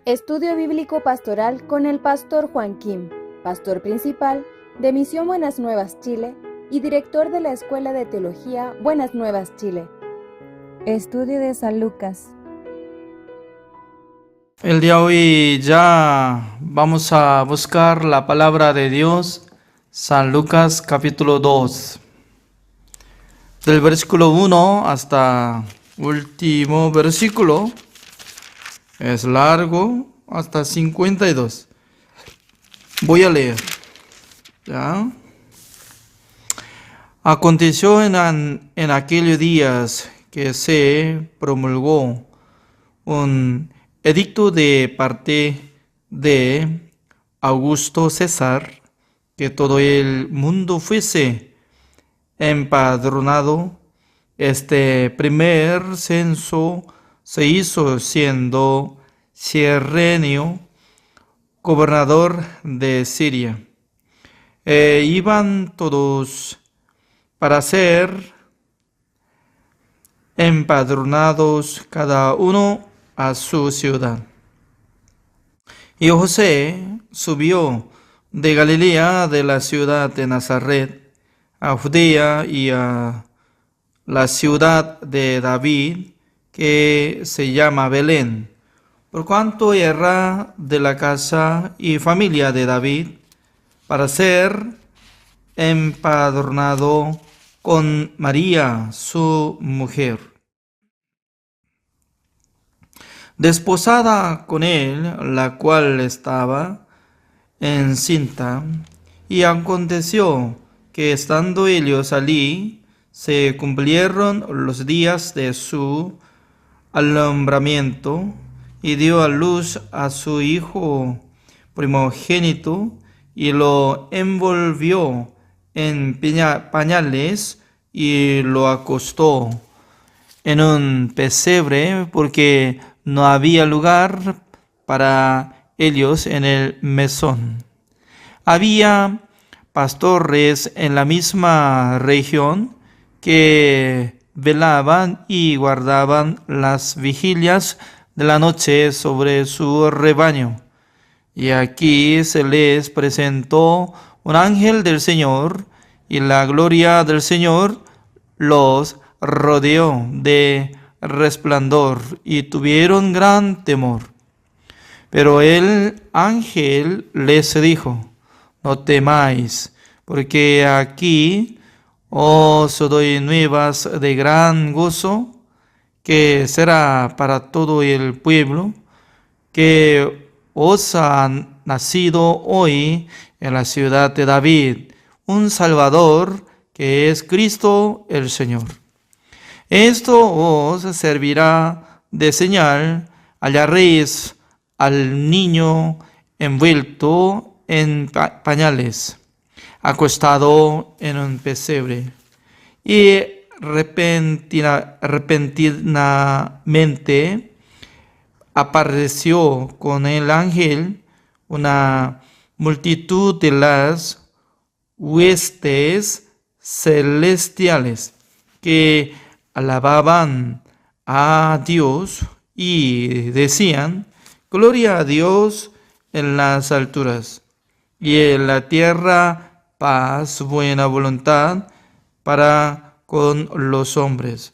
Estudio Bíblico Pastoral con el Pastor Juan Kim, Pastor Principal de Misión Buenas Nuevas Chile y Director de la Escuela de Teología Buenas Nuevas Chile. Estudio de San Lucas. El día de hoy ya vamos a buscar la palabra de Dios, San Lucas capítulo 2, del versículo 1 hasta último versículo. Es largo, hasta 52. Voy a leer. ¿Ya? Aconteció en aquellos días que se promulgó un edicto de parte de Augusto César, que todo el mundo fuese empadronado. Este primer censo se hizo siendo Cirenio gobernador de Siria. Iban todos para ser empadronados, cada uno a su ciudad. Y José subió de Galilea, de la ciudad de Nazaret, a Judea y a la ciudad de David, que se llama Belén, por cuanto era de la casa y familia de David, para ser empadronado con María, su mujer, desposada con él, la cual estaba encinta. Y aconteció que estando ellos allí, se cumplieron los días de su alumbramiento, y dio a luz a su hijo primogénito, y lo envolvió en pañales y lo acostó en un pesebre, porque no había lugar para ellos en el mesón. Había pastores en la misma región que velaban y guardaban las vigilias de la noche sobre su rebaño. Y aquí se les presentó un ángel del Señor, y la gloria del Señor los rodeó de resplandor, y tuvieron gran temor. Pero el ángel les dijo: no temáis, porque aquí os doy nuevas de gran gozo, que será para todo el pueblo, que os ha nacido hoy en la ciudad de David un Salvador, que es Cristo el Señor. Esto os servirá de señal: hallaréis al niño envuelto en pañales, acostado en un pesebre. Y repentinamente apareció con el ángel una multitud de las huestes celestiales, que alababan a Dios y decían: gloria a Dios en las alturas, y en la tierra paz, buena voluntad para con los hombres.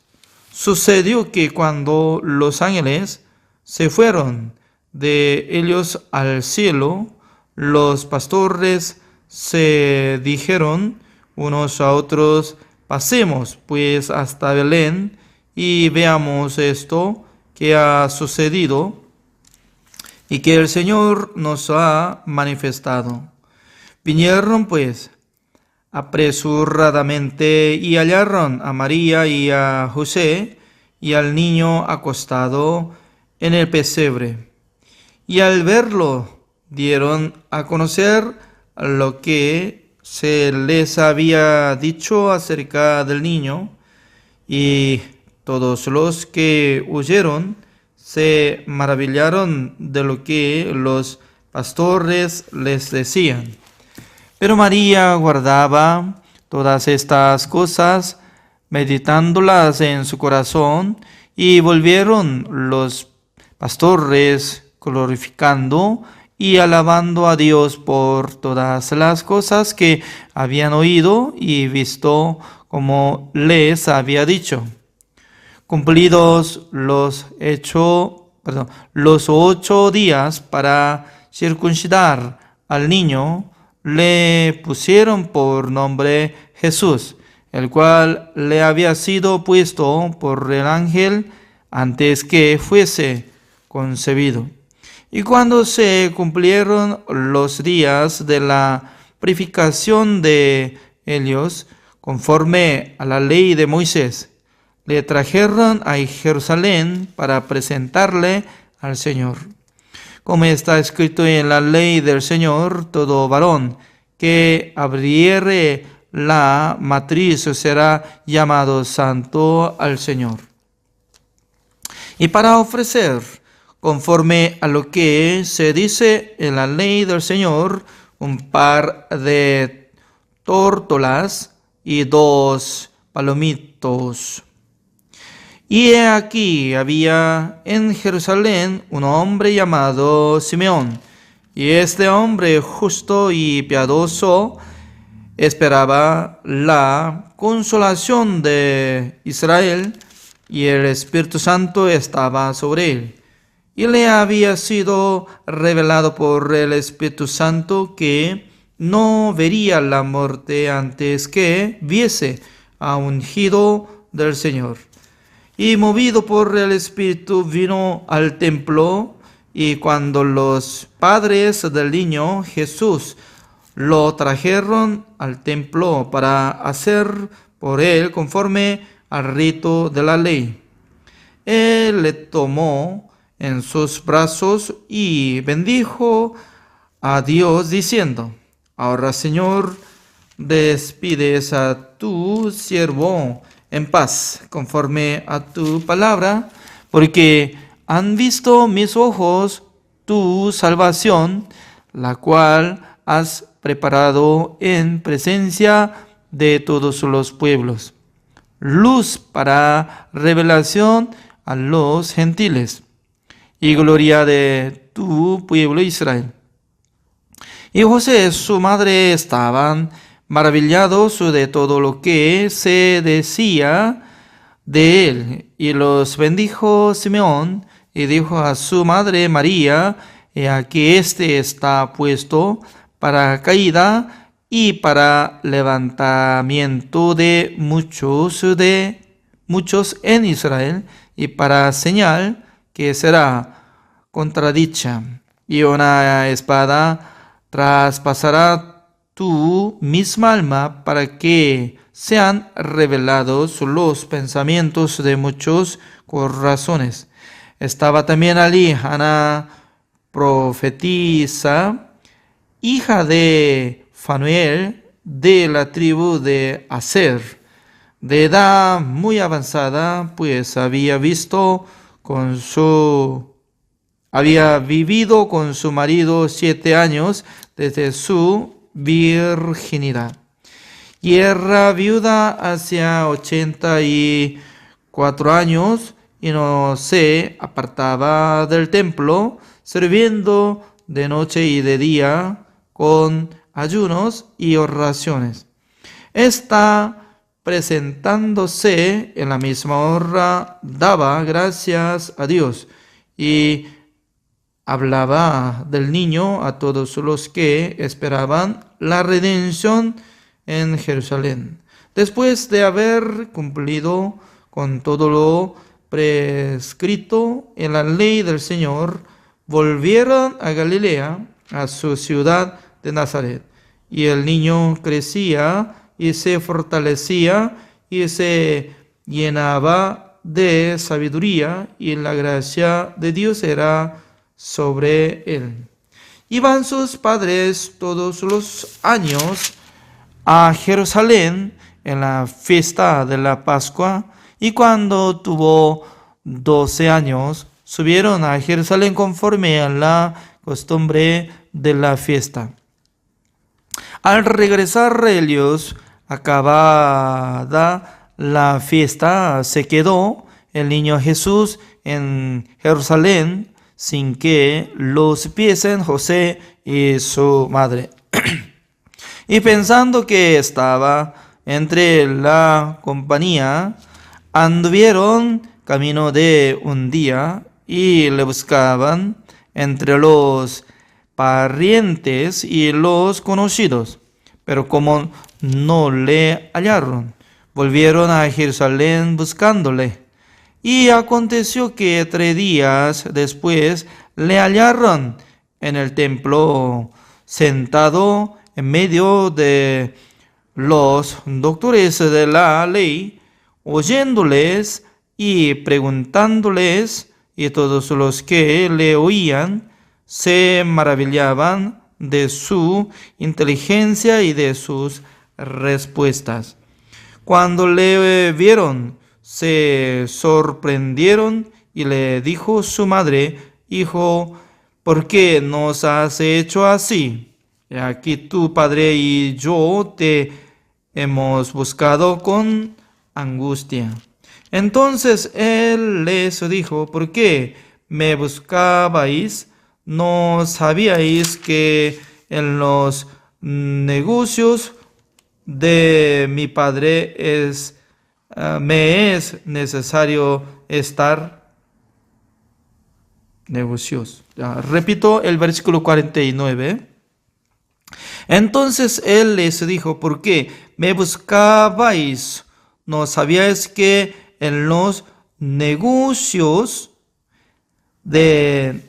Sucedió que cuando los ángeles se fueron de ellos al cielo, los pastores se dijeron unos a otros: pasemos pues hasta Belén y veamos esto que ha sucedido y que el Señor nos ha manifestado. Vinieron pues apresuradamente y hallaron a María y a José y al niño acostado en el pesebre. Y al verlo dieron a conocer lo que se les había dicho acerca del niño, y todos los que oyeron se maravillaron de lo que los pastores les decían. Pero María guardaba todas estas cosas, meditándolas en su corazón. Y volvieron los pastores glorificando y alabando a Dios por todas las cosas que habían oído y visto, como les había dicho. Cumplidos los 8 días para circuncidar al niño, le pusieron por nombre Jesús, el cual le había sido puesto por el ángel antes que fuese concebido. Y cuando se cumplieron los días de la purificación de ellos, conforme a la ley de Moisés, le trajeron a Jerusalén para presentarle al Señor. Como está escrito en la ley del Señor, todo varón que abriere la matriz será llamado santo al Señor. Y para ofrecer, conforme a lo que se dice en la ley del Señor, un par de tórtolas y 2 palomitos. Y he aquí había en Jerusalén un hombre llamado Simeón, y este hombre justo y piadoso esperaba la consolación de Israel, y el Espíritu Santo estaba sobre él. Y le había sido revelado por el Espíritu Santo que no vería la muerte antes que viese a ungido del Señor. Y movido por el Espíritu vino al templo, y cuando los padres del niño Jesús lo trajeron al templo para hacer por él conforme al rito de la ley, él le tomó en sus brazos y bendijo a Dios diciendo: Ahora, Señor, despides a tu siervo en paz, conforme a tu palabra, porque han visto mis ojos tu salvación, la cual has preparado en presencia de todos los pueblos, luz para revelación a los gentiles y gloria de tu pueblo Israel. Y José y su madre estaban maravillados de todo lo que se decía de él. Y los bendijo Simeón y dijo a su madre María: He aquí este está puesto para caída y para levantamiento de muchos en Israel, y para señal que será contradicha, y una espada traspasará tu misma alma, para que sean revelados los pensamientos de muchos corazones. Estaba también allí Ana, profetisa, hija de Fanuel, de la tribu de Aser, de edad muy avanzada, pues había vivido con su marido 7 años desde su virginidad. Y era viuda hacia 84 años, y no se apartaba del templo, sirviendo de noche y de día con ayunos y oraciones. Esta, presentándose en la misma hora, daba gracias a Dios y hablaba del niño a todos los que esperaban la redención en Jerusalén. Después de haber cumplido con todo lo prescrito en la ley del Señor, volvieron a Galilea, a su ciudad de Nazaret. Y el niño crecía y se fortalecía y se llenaba de sabiduría, y la gracia de Dios era sobre él. Iban sus padres todos los años a Jerusalén en la fiesta de la Pascua, y cuando tuvo 12 años, subieron a Jerusalén conforme a la costumbre de la fiesta. Al regresar ellos, acabada la fiesta, se quedó el niño Jesús en Jerusalén sin que lo supiesen José y su madre. Y pensando que estaba entre la compañía, anduvieron camino de un día y le buscaban entre los parientes y los conocidos. Pero como no le hallaron, volvieron a Jerusalén buscándole. Y aconteció que 3 días después le hallaron en el templo, sentado en medio de los doctores de la ley, oyéndoles y preguntándoles, y todos los que le oían se maravillaban de su inteligencia y de sus respuestas. Cuando le vieron, se sorprendieron y le dijo su madre: Hijo, ¿por qué nos has hecho así? Aquí tu padre y yo te hemos buscado con angustia. Entonces él les dijo: ¿Por qué me buscabais? ¿No sabíais que en los negocios de mi padre me es necesario estar? Negocios. Repito el versículo 49. Entonces él les dijo: ¿Por qué me buscabais? ¿No sabíais que en los negocios de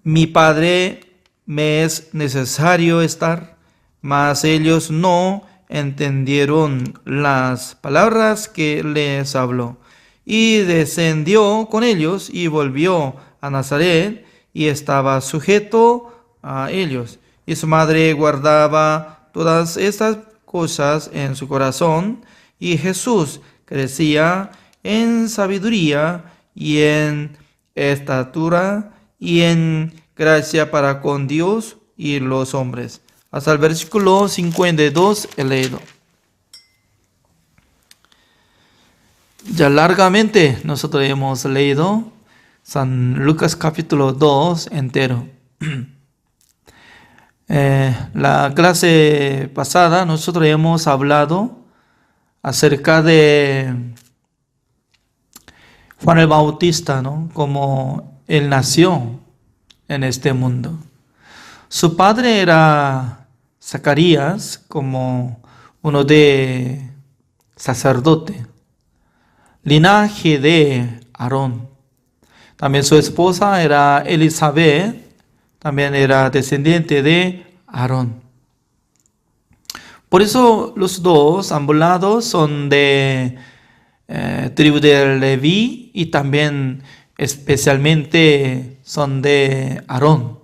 mi padre me es necesario estar? Mas ellos no entendieron las palabras que les habló. Y descendió con ellos y volvió a Nazaret y estaba sujeto a ellos. Y su madre guardaba todas estas cosas en su corazón. Y Jesús crecía en sabiduría y en estatura y en gracia para con Dios y los hombres. Hasta el versículo 52 he leído. Ya largamente nosotros hemos leído San Lucas capítulo 2 entero. La clase pasada nosotros hemos hablado acerca de Juan el Bautista, ¿no? Como él nació en este mundo. Su padre era Zacarías, como uno de sacerdote, linaje de Aarón. También su esposa era Elizabeth, también era descendiente de Aarón. Por eso los dos, ambos lados, son de tribu de Leví y también especialmente son de Aarón.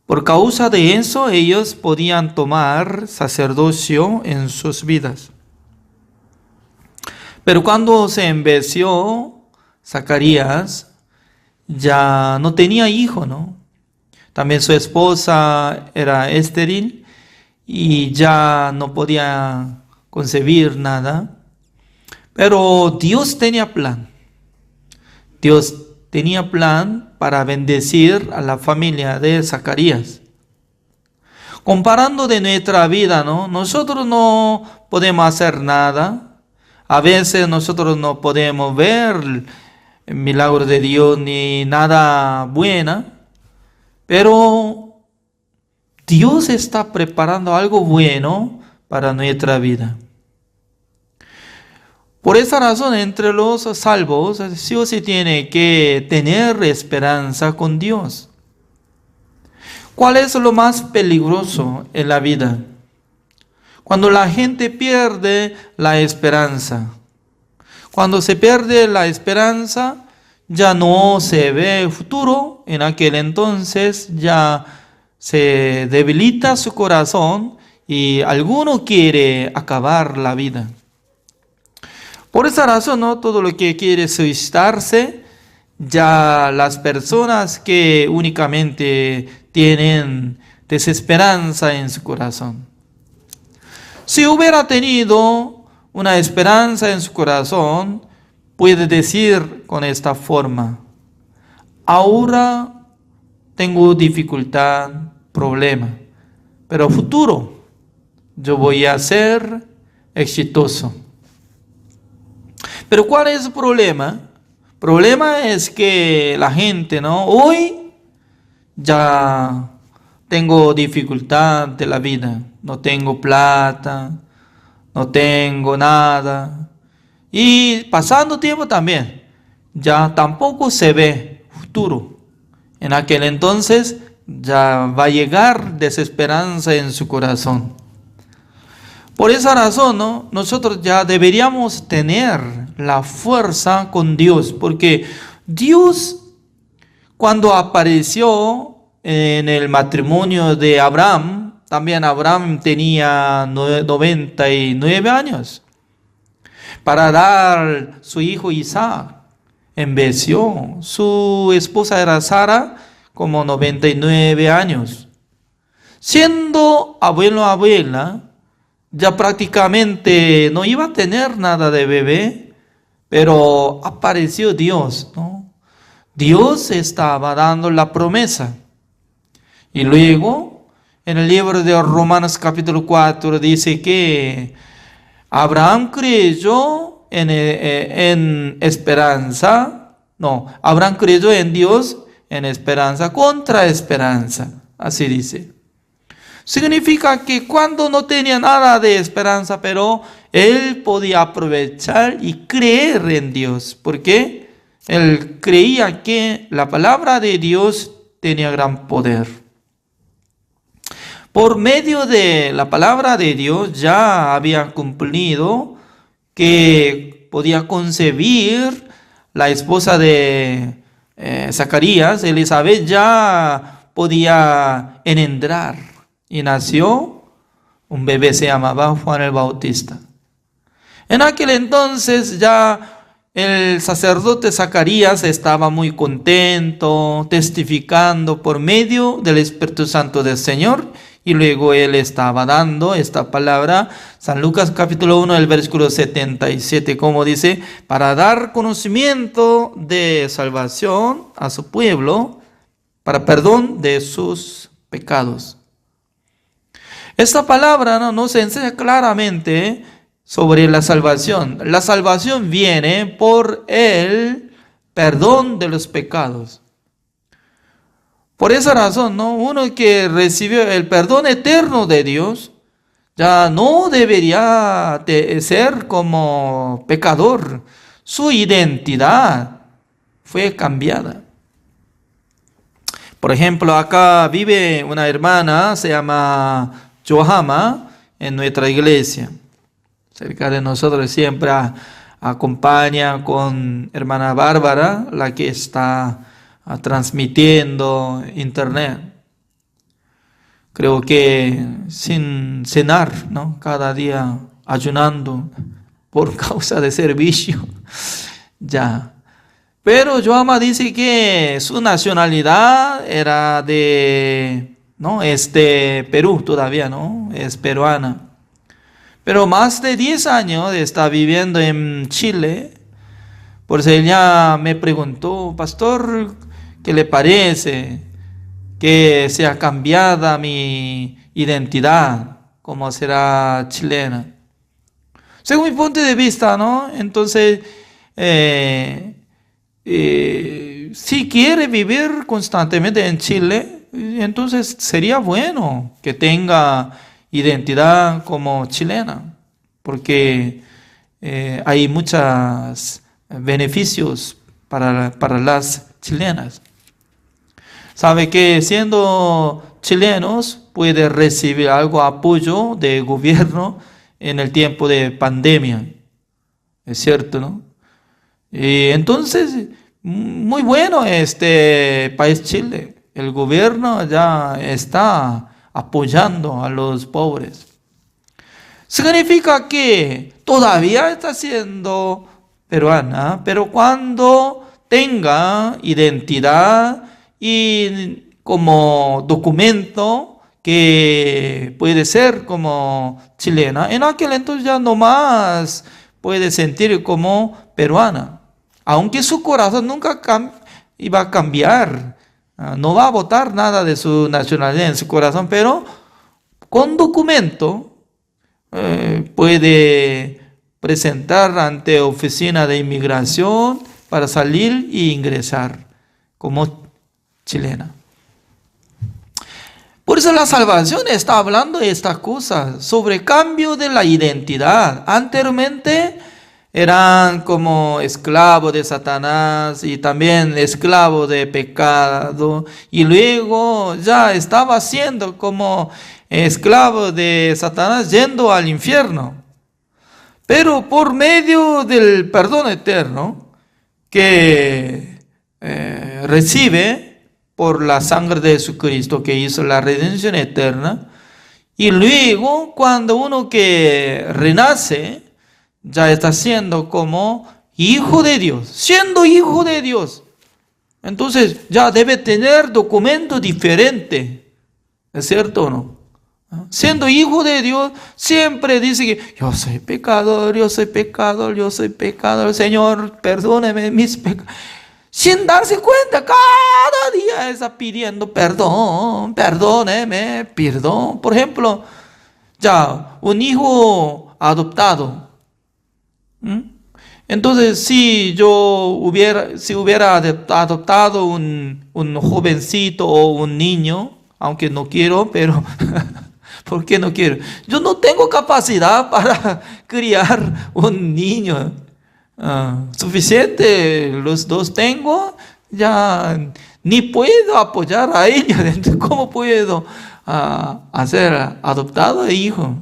Por causa de eso, ellos podían tomar sacerdocio en sus vidas. Pero cuando se envejeció Zacarías, ya no tenía hijo, ¿no? También su esposa era estéril y ya no podía concebir nada. Pero Dios tenía plan. Dios tenía plan para bendecir a la familia de Zacarías. Comparando de nuestra vida, ¿no? Nosotros no podemos hacer nada. A veces nosotros no podemos ver el milagro de Dios ni nada bueno. Pero Dios está preparando algo bueno para nuestra vida. Por esa razón, entre los salvos, sí o sí tiene que tener esperanza con Dios. ¿Cuál es lo más peligroso en la vida? Cuando la gente pierde la esperanza. Cuando se pierde la esperanza, ya no se ve futuro. En aquel entonces ya se debilita su corazón y alguno quiere acabar la vida. Por esa razón, ¿no? Todo lo que quiere suicidarse, ya las personas que únicamente tienen desesperanza en su corazón. Si hubiera tenido una esperanza en su corazón, puede decir con esta forma: ahora tengo dificultad, problema, pero futuro yo voy a ser exitoso. Pero ¿cuál es el problema? El problema es que la gente, ¿no? Hoy ya tengo dificultad de la vida, no tengo plata, no tengo nada. Y pasando tiempo también, ya tampoco se ve futuro. En aquel entonces ya va a llegar desesperanza en su corazón. Por esa razón, ¿no? Nosotros ya deberíamos tener la fuerza con Dios, porque Dios, cuando apareció en el matrimonio de Abraham, también Abraham tenía 99 años, para dar su hijo Isaac. Envejeció. Su esposa era Sara, como 99 años. Siendo abuelo o abuela, ya prácticamente no iba a tener nada de bebé, pero apareció Dios, ¿no? Dios estaba dando la promesa. Y luego, en el libro de Romanos capítulo 4, dice que Abraham creyó en esperanza, no, Abraham creyó en Dios en esperanza contra esperanza, así dice. Significa que cuando no tenía nada de esperanza, pero él podía aprovechar y creer en Dios, porque él creía que la palabra de Dios tenía gran poder. Por medio de la palabra de Dios ya había cumplido que podía concebir la esposa de Zacarías, Elizabeth, ya podía engendrar y nació un bebé, se llamaba Juan el Bautista. En aquel entonces ya el sacerdote Zacarías estaba muy contento, testificando por medio del Espíritu Santo del Señor. Y luego él estaba dando esta palabra, San Lucas capítulo 1, el versículo 77, como dice, para dar conocimiento de salvación a su pueblo, para perdón de sus pecados. Esta palabra nos enseña claramente sobre la salvación. La salvación viene por el perdón de los pecados. Por esa razón, ¿no? Uno que recibió el perdón eterno de Dios, ya no debería ser como pecador. Su identidad fue cambiada. Por ejemplo, acá vive una hermana, se llama Johanna, en nuestra iglesia. Cerca de nosotros siempre acompaña con hermana Bárbara, la que está transmitiendo internet. Creo que sin cenar, ¿no? Cada día ayunando por causa de servicio. Ya. Pero Joama dice que su nacionalidad era de, ¿no? Perú todavía, ¿no? Es peruana. Pero más de 10 años está viviendo en Chile. Por eso ella me preguntó, pastor, ¿qué le parece que sea cambiada mi identidad? ¿Cómo será chilena? Según mi punto de vista, ¿no? Entonces, si quiere vivir constantemente en Chile, entonces sería bueno que tenga identidad como chilena, porque hay muchos beneficios para las chilenas. Sabe que siendo chilenos puede recibir algo apoyo del gobierno en el tiempo de pandemia. Es cierto, ¿no? Y entonces, muy bueno este país Chile. El gobierno ya está apoyando a los pobres. Significa que todavía está siendo peruana, pero cuando tenga identidad y como documento que puede ser como chilena, en aquel entonces ya no más puede sentir como peruana, aunque su corazón nunca y va a cambiar. No va a votar nada de su nacionalidad en su corazón, pero con documento puede presentar ante oficina de inmigración para salir e ingresar como chilena. Por eso la salvación está hablando de estas cosas, sobre cambio de la identidad. Anteriormente eran como esclavos de Satanás y también esclavos de pecado. Y luego ya estaba siendo como esclavo de Satanás yendo al infierno. Pero por medio del perdón eterno que recibe por la sangre de Jesucristo que hizo la redención eterna, y luego cuando uno que renace, ya está siendo como hijo de Dios, siendo hijo de Dios. Entonces ya debe tener documento diferente, ¿es cierto o no? Siendo hijo de Dios, siempre dice que yo soy pecador, yo soy pecador, yo soy pecador, Señor, perdóneme mis pecados. Sin darse cuenta, cada día está pidiendo perdón, perdóneme, perdón. Por ejemplo, ya un hijo adoptado. Entonces, si hubiera adoptado un jovencito o un niño, aunque no quiero, pero ¿por qué no quiero? Yo no tengo capacidad para criar un niño. Suficiente, los dos tengo, ya ni puedo apoyar a ellos. Entonces, ¿cómo puedo hacer adoptado e hijo?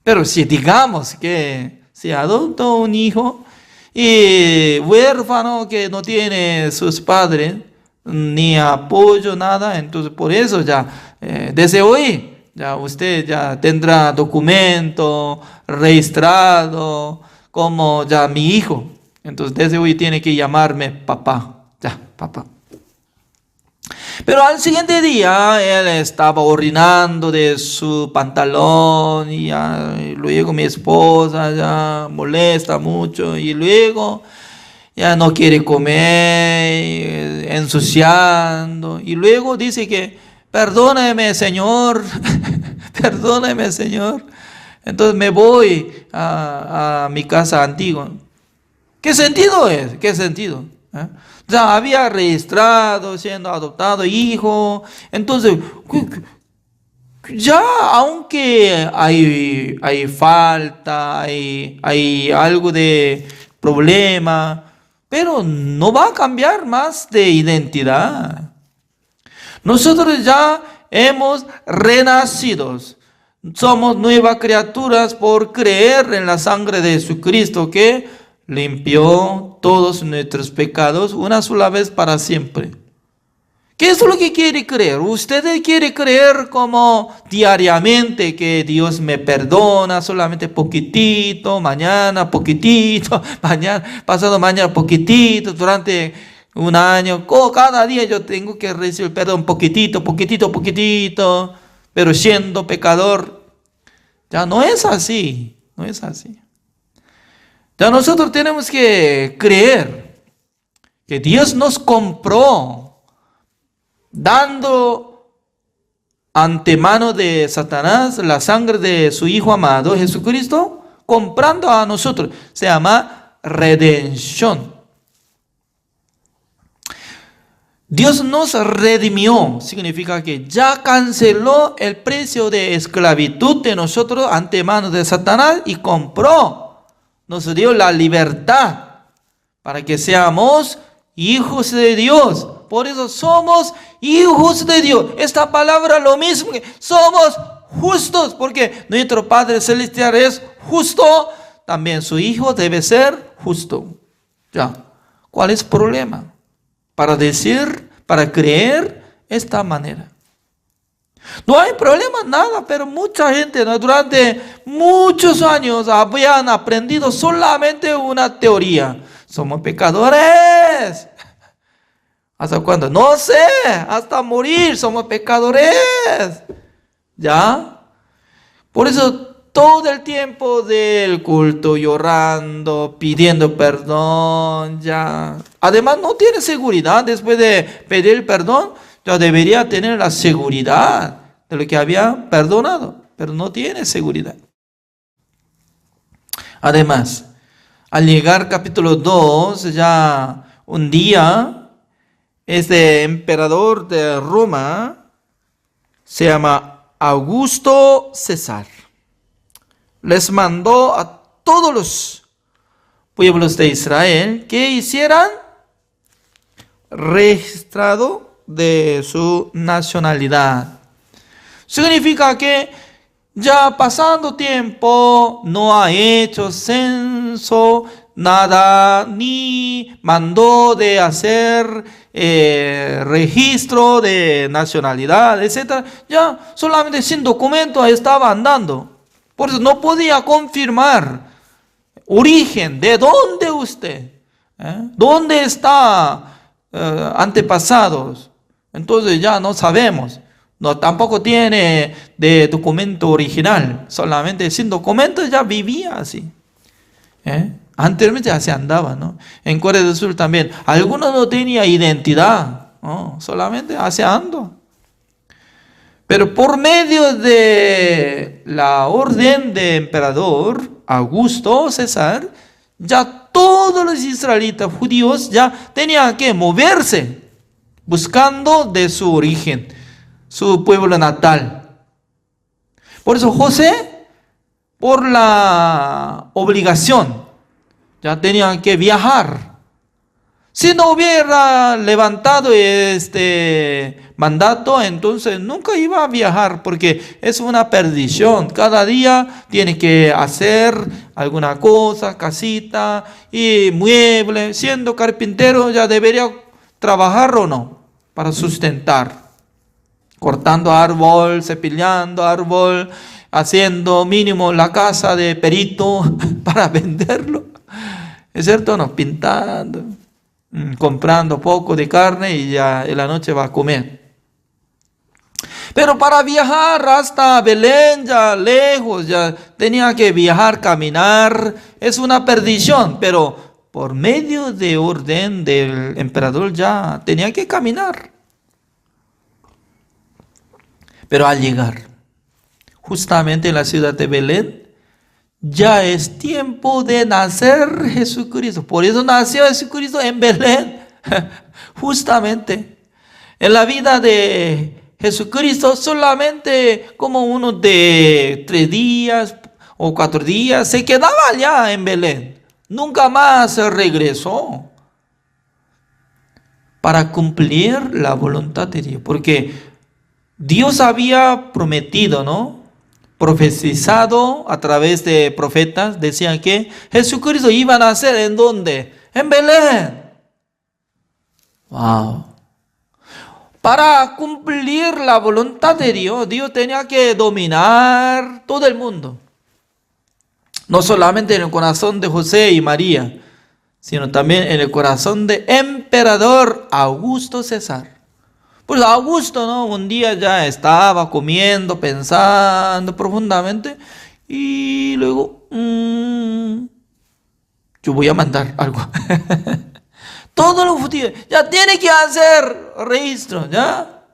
Pero si digamos que se adopta un hijo y huérfano que no tiene sus padres, ni apoyo, nada, entonces por eso ya desde hoy ya usted ya tendrá documento registrado como ya mi hijo. Entonces desde hoy tiene que llamarme papá. Ya, papá. Pero al siguiente día él estaba orinando de su pantalón y luego mi esposa ya molesta mucho y luego ya no quiere comer, ensuciando. Y luego dice que perdóneme, Señor, perdóneme, Señor. Entonces me voy a mi casa antigua. ¿Qué sentido es? ¿Qué sentido? Ya había registrado, siendo adoptado hijo. Entonces, ya aunque hay falta, hay algo de problema, pero no va a cambiar más de identidad. Nosotros ya hemos renacido. Somos nuevas criaturas por creer en la sangre de Jesucristo que limpió todos nuestros pecados una sola vez para siempre. ¿Qué es lo que quiere creer? ¿Usted quiere creer como diariamente que Dios me perdona solamente poquitito, mañana poquitito, mañana, pasado mañana poquitito, durante un año, cada día yo tengo que recibir perdón poquitito, poquitito, poquitito, pero siendo pecador? Ya no es así, no es así. Ya nosotros tenemos que creer que Dios nos compró dando antemano de Satanás la sangre de su Hijo amado Jesucristo, comprando a nosotros. Se llama redención. Dios nos redimió, significa que ya canceló el precio de esclavitud de nosotros antemano de Satanás y compró. Nos dio la libertad para que seamos hijos de Dios. Por eso somos hijos de Dios. Esta palabra lo mismo, que somos justos, porque nuestro Padre Celestial es justo. También su Hijo debe ser justo. Ya, ¿cuál es el problema? Para decir, para creer esta manera. No hay problema, nada, pero mucha gente, ¿no?, durante muchos años habían aprendido solamente una teoría. Somos pecadores. ¿Hasta cuándo? No sé, hasta morir somos pecadores. ¿Ya? Por eso todo el tiempo del culto llorando, pidiendo perdón, ya. Además no tiene seguridad después de pedir perdón, ya debería tener la seguridad de lo que había perdonado, pero no tiene seguridad. Además, al llegar capítulo 2, ya un día, este emperador de Roma se llama Augusto César. Les mandó a todos los pueblos de Israel que hicieran registrado de su nacionalidad. Significa que ya pasando tiempo no ha hecho censo, nada, ni mandó de hacer registro de nacionalidad, etc. Ya solamente sin documento estaba andando. Por eso no podía confirmar origen, de dónde usted, dónde está antepasados. Entonces ya no sabemos. No, tampoco tiene de documento original, solamente sin documento ya vivía así. Anteriormente así andaba, ¿no? En Corea del Sur también. Algunos no tenían identidad, ¿no? Solamente así ando. Pero por medio de la orden de emperador Augusto César, ya todos los israelitas judíos ya tenían que moverse buscando de su origen, su pueblo natal. Por eso José, por la obligación, ya tenían que viajar. Si no hubiera levantado este mandato, entonces nunca iba a viajar, porque es una perdición. Cada día tiene que hacer alguna cosa, casita y mueble. Siendo carpintero ya debería trabajar o no, para sustentar. Cortando árbol, cepillando árbol, haciendo mínimo la casa de perito para venderlo. ¿Es cierto o no? Pintando, comprando poco de carne y ya en la noche va a comer. Pero para viajar hasta Belén, ya lejos, ya tenía que viajar, caminar. Es una perdición, pero por medio de orden del emperador ya tenía que caminar. Pero al llegar justamente en la ciudad de Belén, ya es tiempo de nacer Jesucristo. Por eso nació Jesucristo en Belén. Justamente en la vida de Jesucristo, solamente como uno de 3 días o 4 días, se quedaba allá en Belén. Nunca más regresó para cumplir la voluntad de Dios. Porque Dios había prometido, ¿no? Profetizado a través de profetas, decían que Jesucristo iba a nacer ¿en dónde? En Belén. Wow. Para cumplir la voluntad de Dios, Dios tenía que dominar todo el mundo. No solamente en el corazón de José y María, sino también en el corazón del emperador Augusto César. Pues Augusto, ¿no? Un día ya estaba comiendo, pensando profundamente, y luego, yo voy a mandar algo. Todos los judíos ya tienen que hacer registro, ¿ya?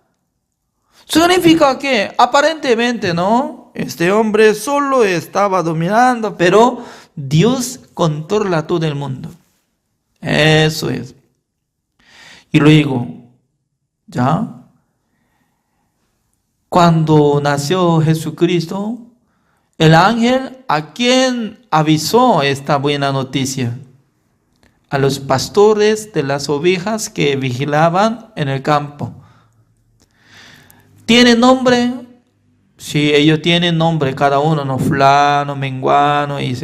Significa que aparentemente, ¿no? Este hombre solo estaba dominando, pero Dios controla todo el mundo. Eso es. Y luego, ¿ya? Cuando nació Jesucristo, el ángel a quien avisó esta buena noticia, a los pastores de las ovejas que vigilaban en el campo. ¿Tiene nombre? Sí, ellos tienen nombre, cada uno, ¿no? Fulano, Menguano, y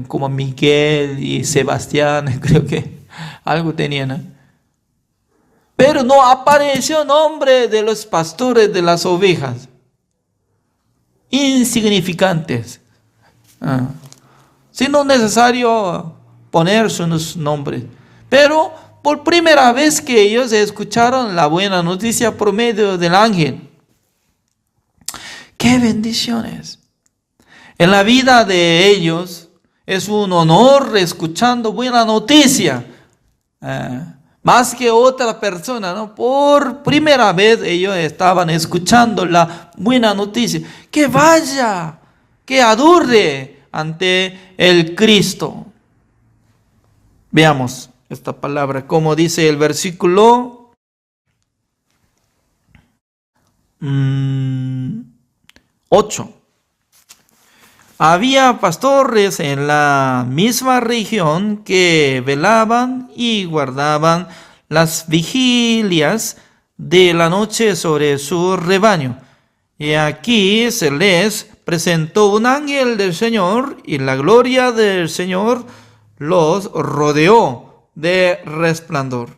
como Miguel y Sebastián, creo que algo tenían, ¿no? Pero no apareció nombre de los pastores de las ovejas. Insignificantes. Sino necesario poner sus nombres. Pero por primera vez que ellos escucharon la buena noticia por medio del ángel. ¡Qué bendiciones! En la vida de ellos es un honor escuchando buena noticia. Más que otra persona, ¿no? Por primera vez ellos estaban escuchando la buena noticia. Que vaya, que adore ante el Cristo. Veamos esta palabra, como dice el versículo 8. Había pastores en la misma región que velaban y guardaban las vigilias de la noche sobre su rebaño. Y aquí se les presentó un ángel del Señor, y la gloria del Señor los rodeó de resplandor.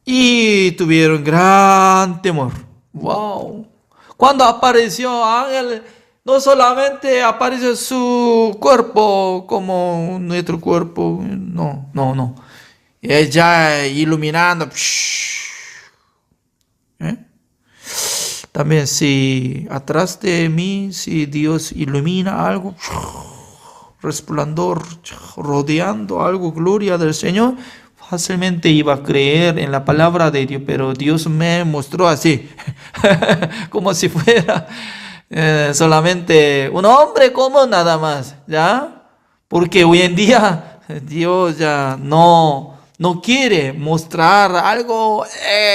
Y tuvieron gran temor. ¡Wow! Cuando apareció ángel, no solamente apareció su cuerpo como nuestro cuerpo, no. Ya iluminando. ¿Eh? También si atrás de mí, si Dios ilumina algo, resplandor, rodeando algo, gloria del Señor, fácilmente iba a creer en la palabra de Dios, pero Dios me mostró así, como si fuera solamente un hombre común nada más, ¿ya? Porque hoy en día Dios ya no quiere mostrar algo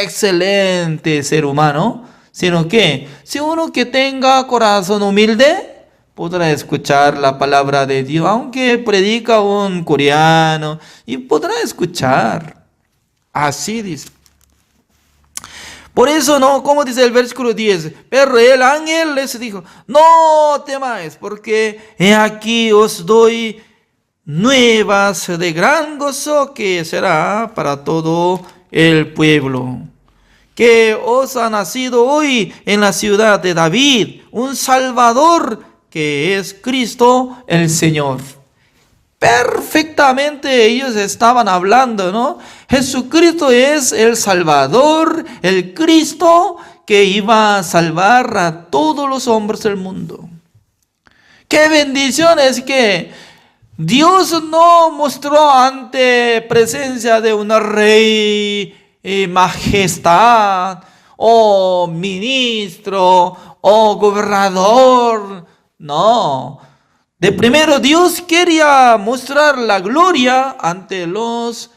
excelente ser humano, sino que si uno que tenga corazón humilde, podrá escuchar la palabra de Dios, aunque predica un coreano, y podrá escuchar. Así dice. Por eso, no, como dice el versículo 10, pero el ángel les dijo, no temáis, porque he aquí os doy nuevas de gran gozo que será para todo el pueblo. Que os ha nacido hoy en la ciudad de David un Salvador, que es Cristo el Señor. Perfectamente ellos estaban hablando, ¿no? Jesucristo es el Salvador, el Cristo que iba a salvar a todos los hombres del mundo. ¡Qué bendición es que Dios no mostró ante presencia de un rey, majestad, o ministro, o gobernador! No. De primero Dios quería mostrar la gloria ante los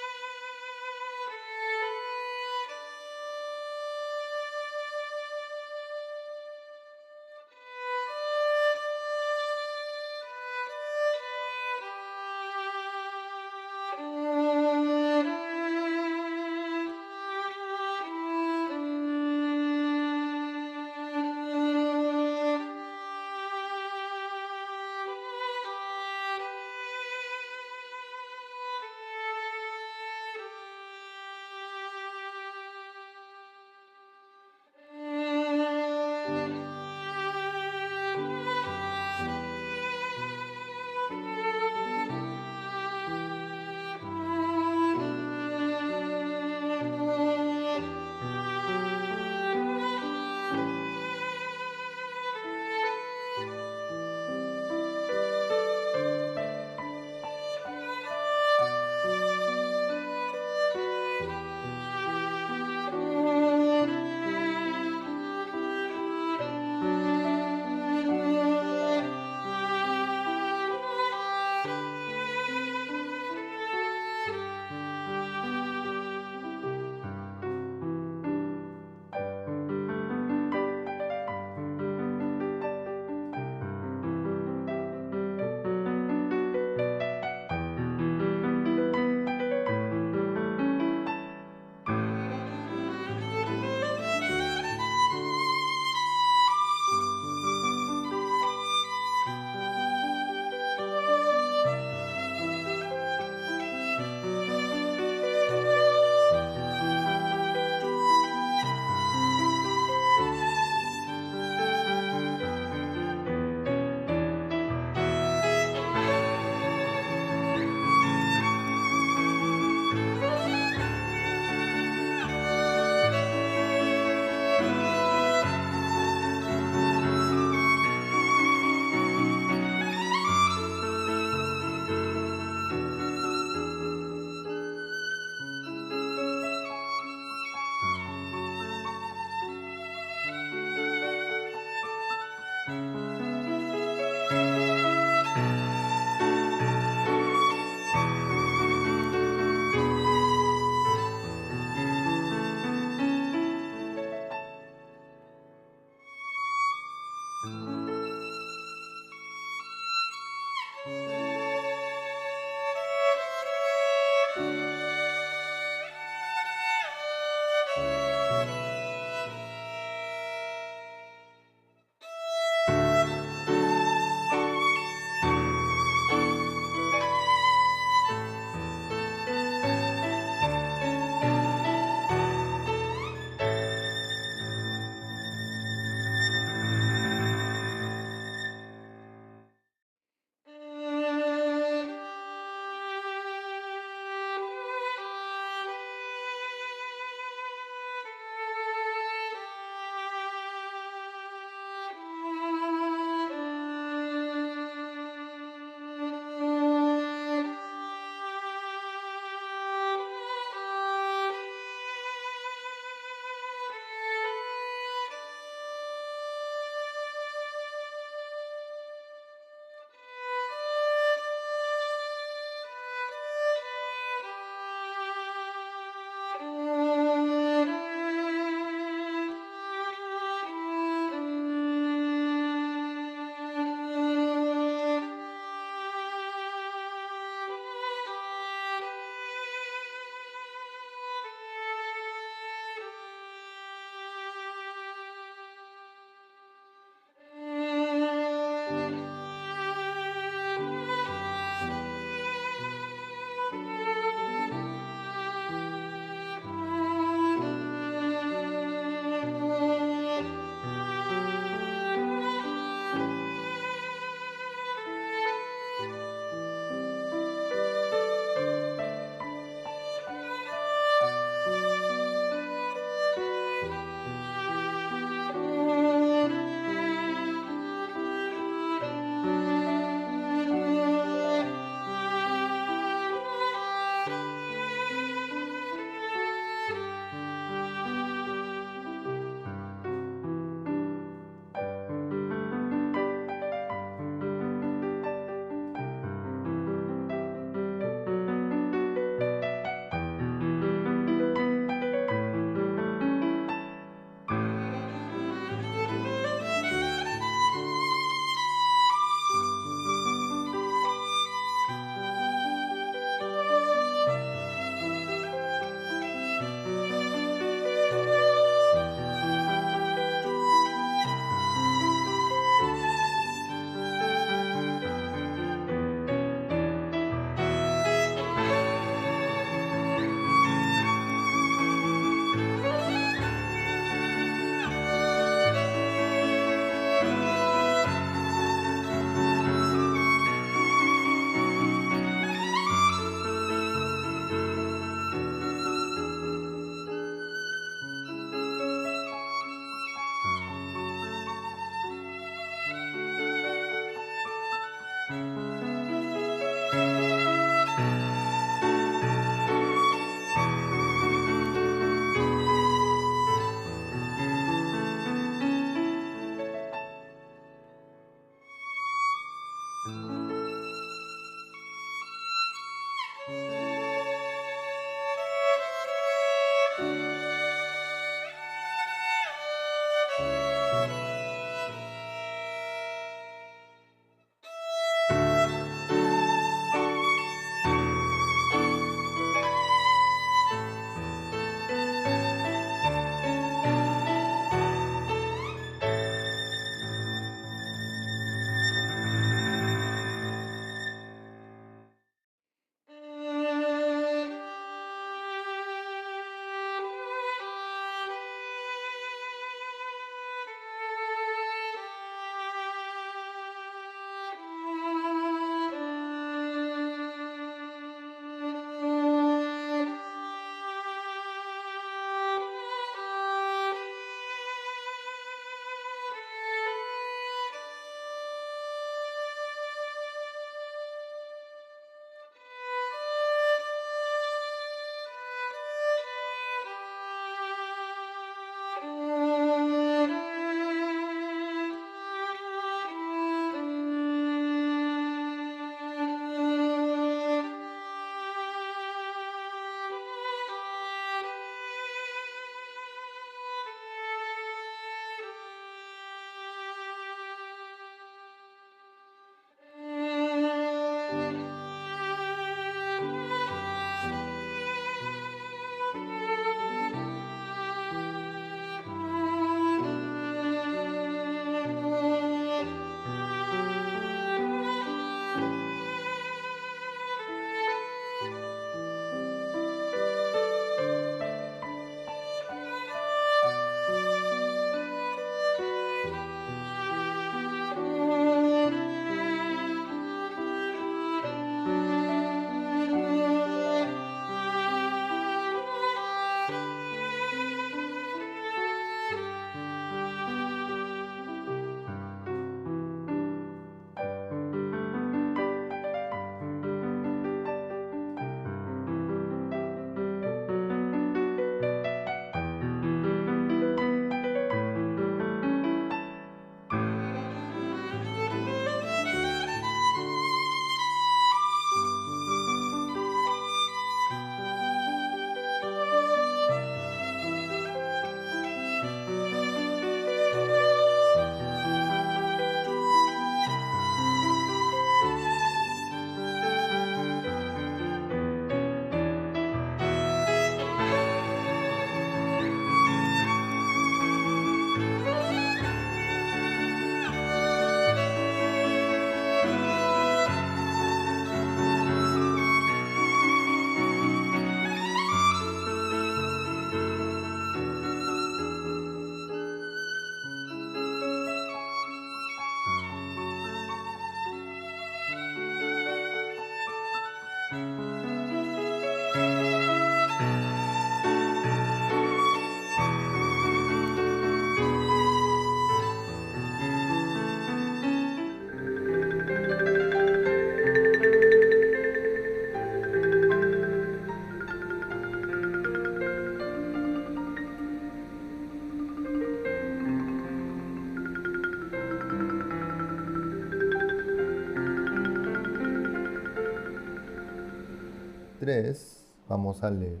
3, vamos a leer.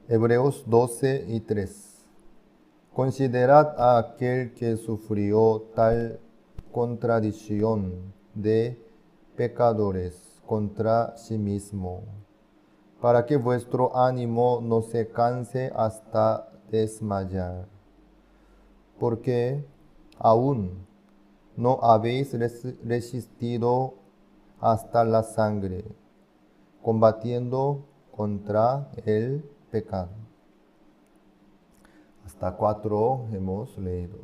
Hebreos 12 y 3. Considerad a aquel que sufrió tal contradicción de pecadores contra sí mismo, para que vuestro ánimo no se canse hasta desmayar. Porque aún no habéis resistido hasta la sangre, combatiendo contra el pecado. Hasta 4 hemos leído.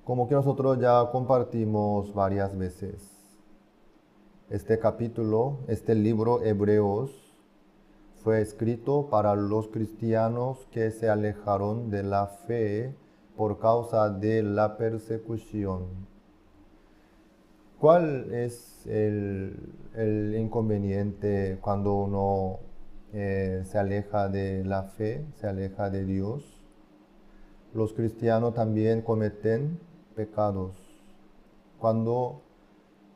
Como que nosotros ya compartimos varias veces, este capítulo, este libro Hebreos, fue escrito para los cristianos que se alejaron de la fe por causa de la persecución. ¿Cuál es el inconveniente cuando uno se aleja de la fe, se aleja de Dios? Los cristianos también cometen pecados cuando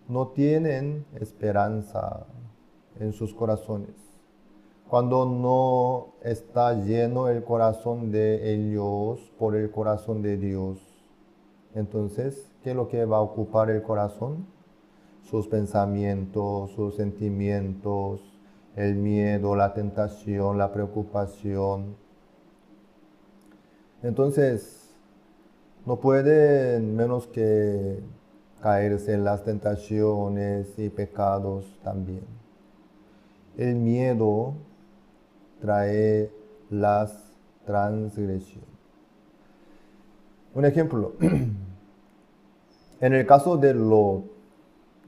no tienen esperanza en sus corazones, cuando no está lleno el corazón de ellos por el corazón de Dios. Entonces, ¿qué es lo que va a ocupar el corazón? Sus pensamientos, sus sentimientos, el miedo, la tentación, la preocupación. Entonces, no pueden menos que caerse en las tentaciones y pecados también. El miedo trae las transgresiones. Un ejemplo, en el caso de Lot,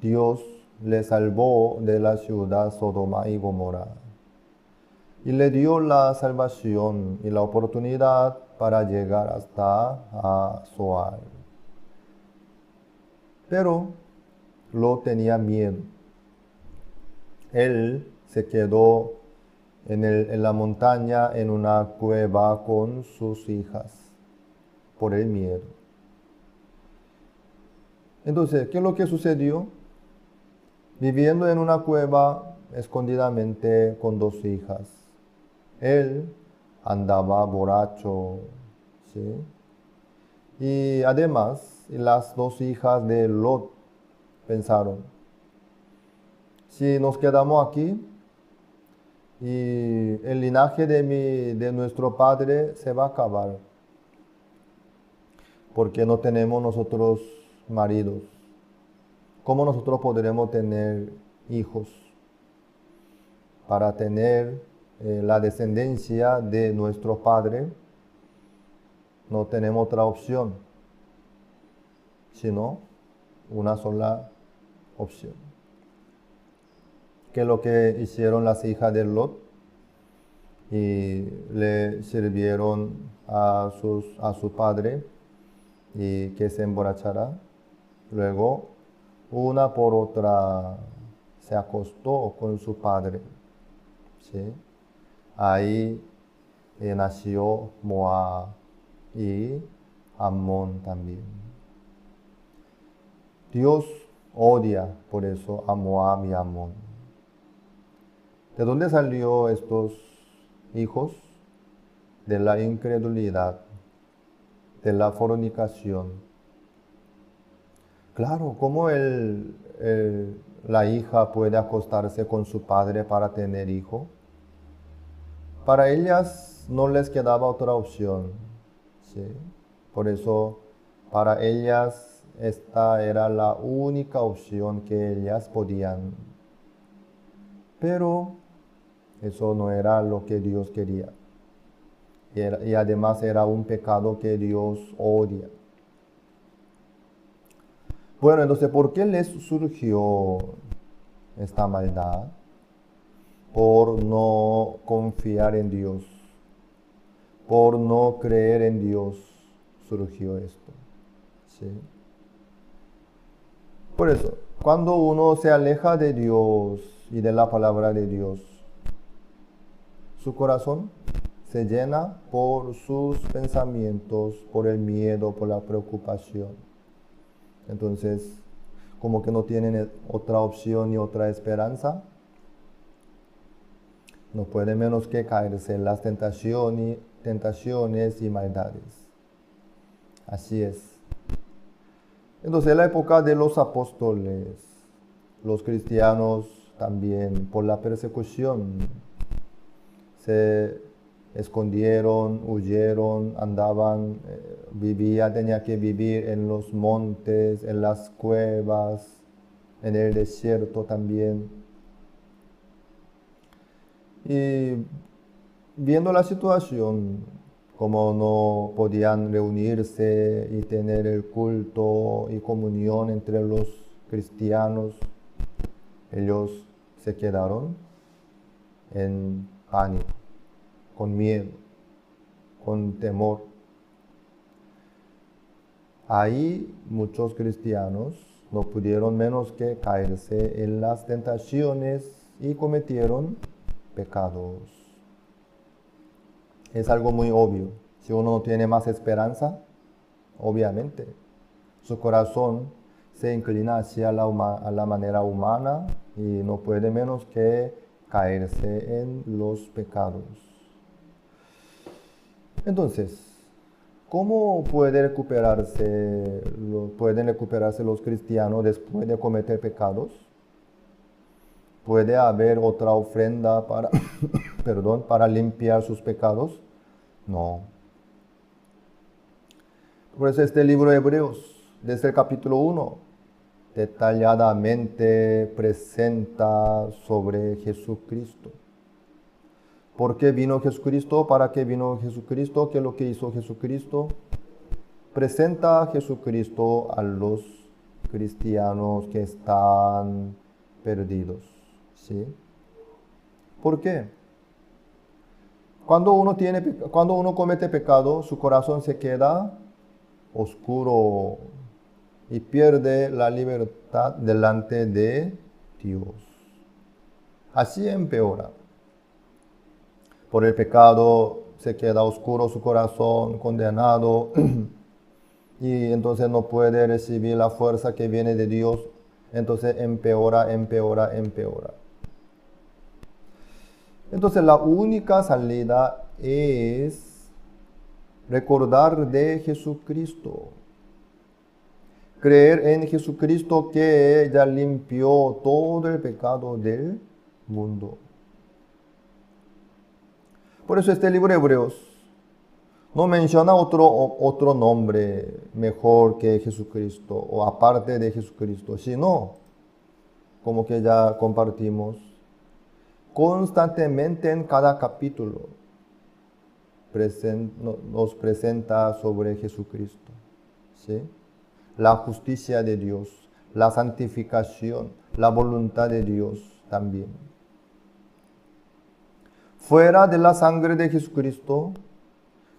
Dios le salvó de la ciudad Sodoma y Gomorra y le dio la salvación y la oportunidad para llegar hasta Zoar. Pero Lot tenía miedo. Él se quedó en la montaña, en una cueva con sus hijas, por el miedo. Entonces, ¿qué es lo que sucedió? Viviendo en una cueva escondidamente con 2 hijas. Él andaba borracho, ¿sí? Y además, las 2 hijas de Lot pensaron, si nos quedamos aquí, y el linaje de nuestro padre se va a acabar, porque no tenemos nosotros maridos. ¿Cómo nosotros podremos tener hijos? Para tener la descendencia de nuestro padre, no tenemos otra opción, sino una sola opción. ¿Qué es lo que hicieron las hijas de Lot? Y le sirvieron a su padre y que se emborrachara. Luego, una por otra se acostó con su padre, ¿sí? Ahí nació Moab y Amón también. Dios odia por eso a Moab y Amón. ¿De dónde salió estos hijos? De la incredulidad, de la fornicación. Claro, ¿cómo la hija puede acostarse con su padre para tener hijo? Para ellas no les quedaba otra opción, ¿sí? Por eso, para ellas esta era la única opción que ellas podían. Pero eso no era lo que Dios quería. Y además era un pecado que Dios odia. Bueno, entonces, ¿por qué les surgió esta maldad? Por no confiar en Dios, por no creer en Dios, surgió esto, ¿sí? Por eso, cuando uno se aleja de Dios y de la palabra de Dios, su corazón se llena por sus pensamientos, por el miedo, por la preocupación. Entonces, como que no tienen otra opción ni otra esperanza, no puede menos que caerse en las tentaciones y maldades. Así es. Entonces, en la época de los apóstoles, los cristianos también, por la persecución, se escondieron, huyeron, andaban, tenía que vivir en los montes, en las cuevas, en el desierto también. Y viendo la situación, como no podían reunirse y tener el culto y comunión entre los cristianos, ellos se quedaron en pánico, con miedo, con temor. Ahí muchos cristianos no pudieron menos que caerse en las tentaciones y cometieron pecados. Es algo muy obvio. Si uno no tiene más esperanza, obviamente, su corazón se inclina hacia la manera humana y no puede menos que caerse en los pecados. Entonces, ¿cómo pueden recuperarse los cristianos después de cometer pecados? ¿Puede haber otra ofrenda para limpiar sus pecados? No. Por eso este libro de Hebreos, desde el capítulo 1, detalladamente presenta sobre Jesucristo. ¿Por qué vino Jesucristo? ¿Para qué vino Jesucristo? ¿Qué es lo que hizo Jesucristo? Presenta a Jesucristo a los cristianos que están perdidos. ¿Sí? ¿Por qué? Cuando uno comete pecado, su corazón se queda oscuro y pierde la libertad delante de Dios. Así empeora. Por el pecado se queda oscuro su corazón, condenado, y entonces no puede recibir la fuerza que viene de Dios. Entonces empeora. Entonces la única salida es recordar de Jesucristo. Creer en Jesucristo que ya limpió todo el pecado del mundo. Por eso este libro de Hebreos no menciona otro nombre mejor que Jesucristo o aparte de Jesucristo, sino, como que ya compartimos, constantemente en cada capítulo nos presenta sobre Jesucristo, ¿sí? La justicia de Dios, la santificación, la voluntad de Dios también. Fuera de la sangre de Jesucristo,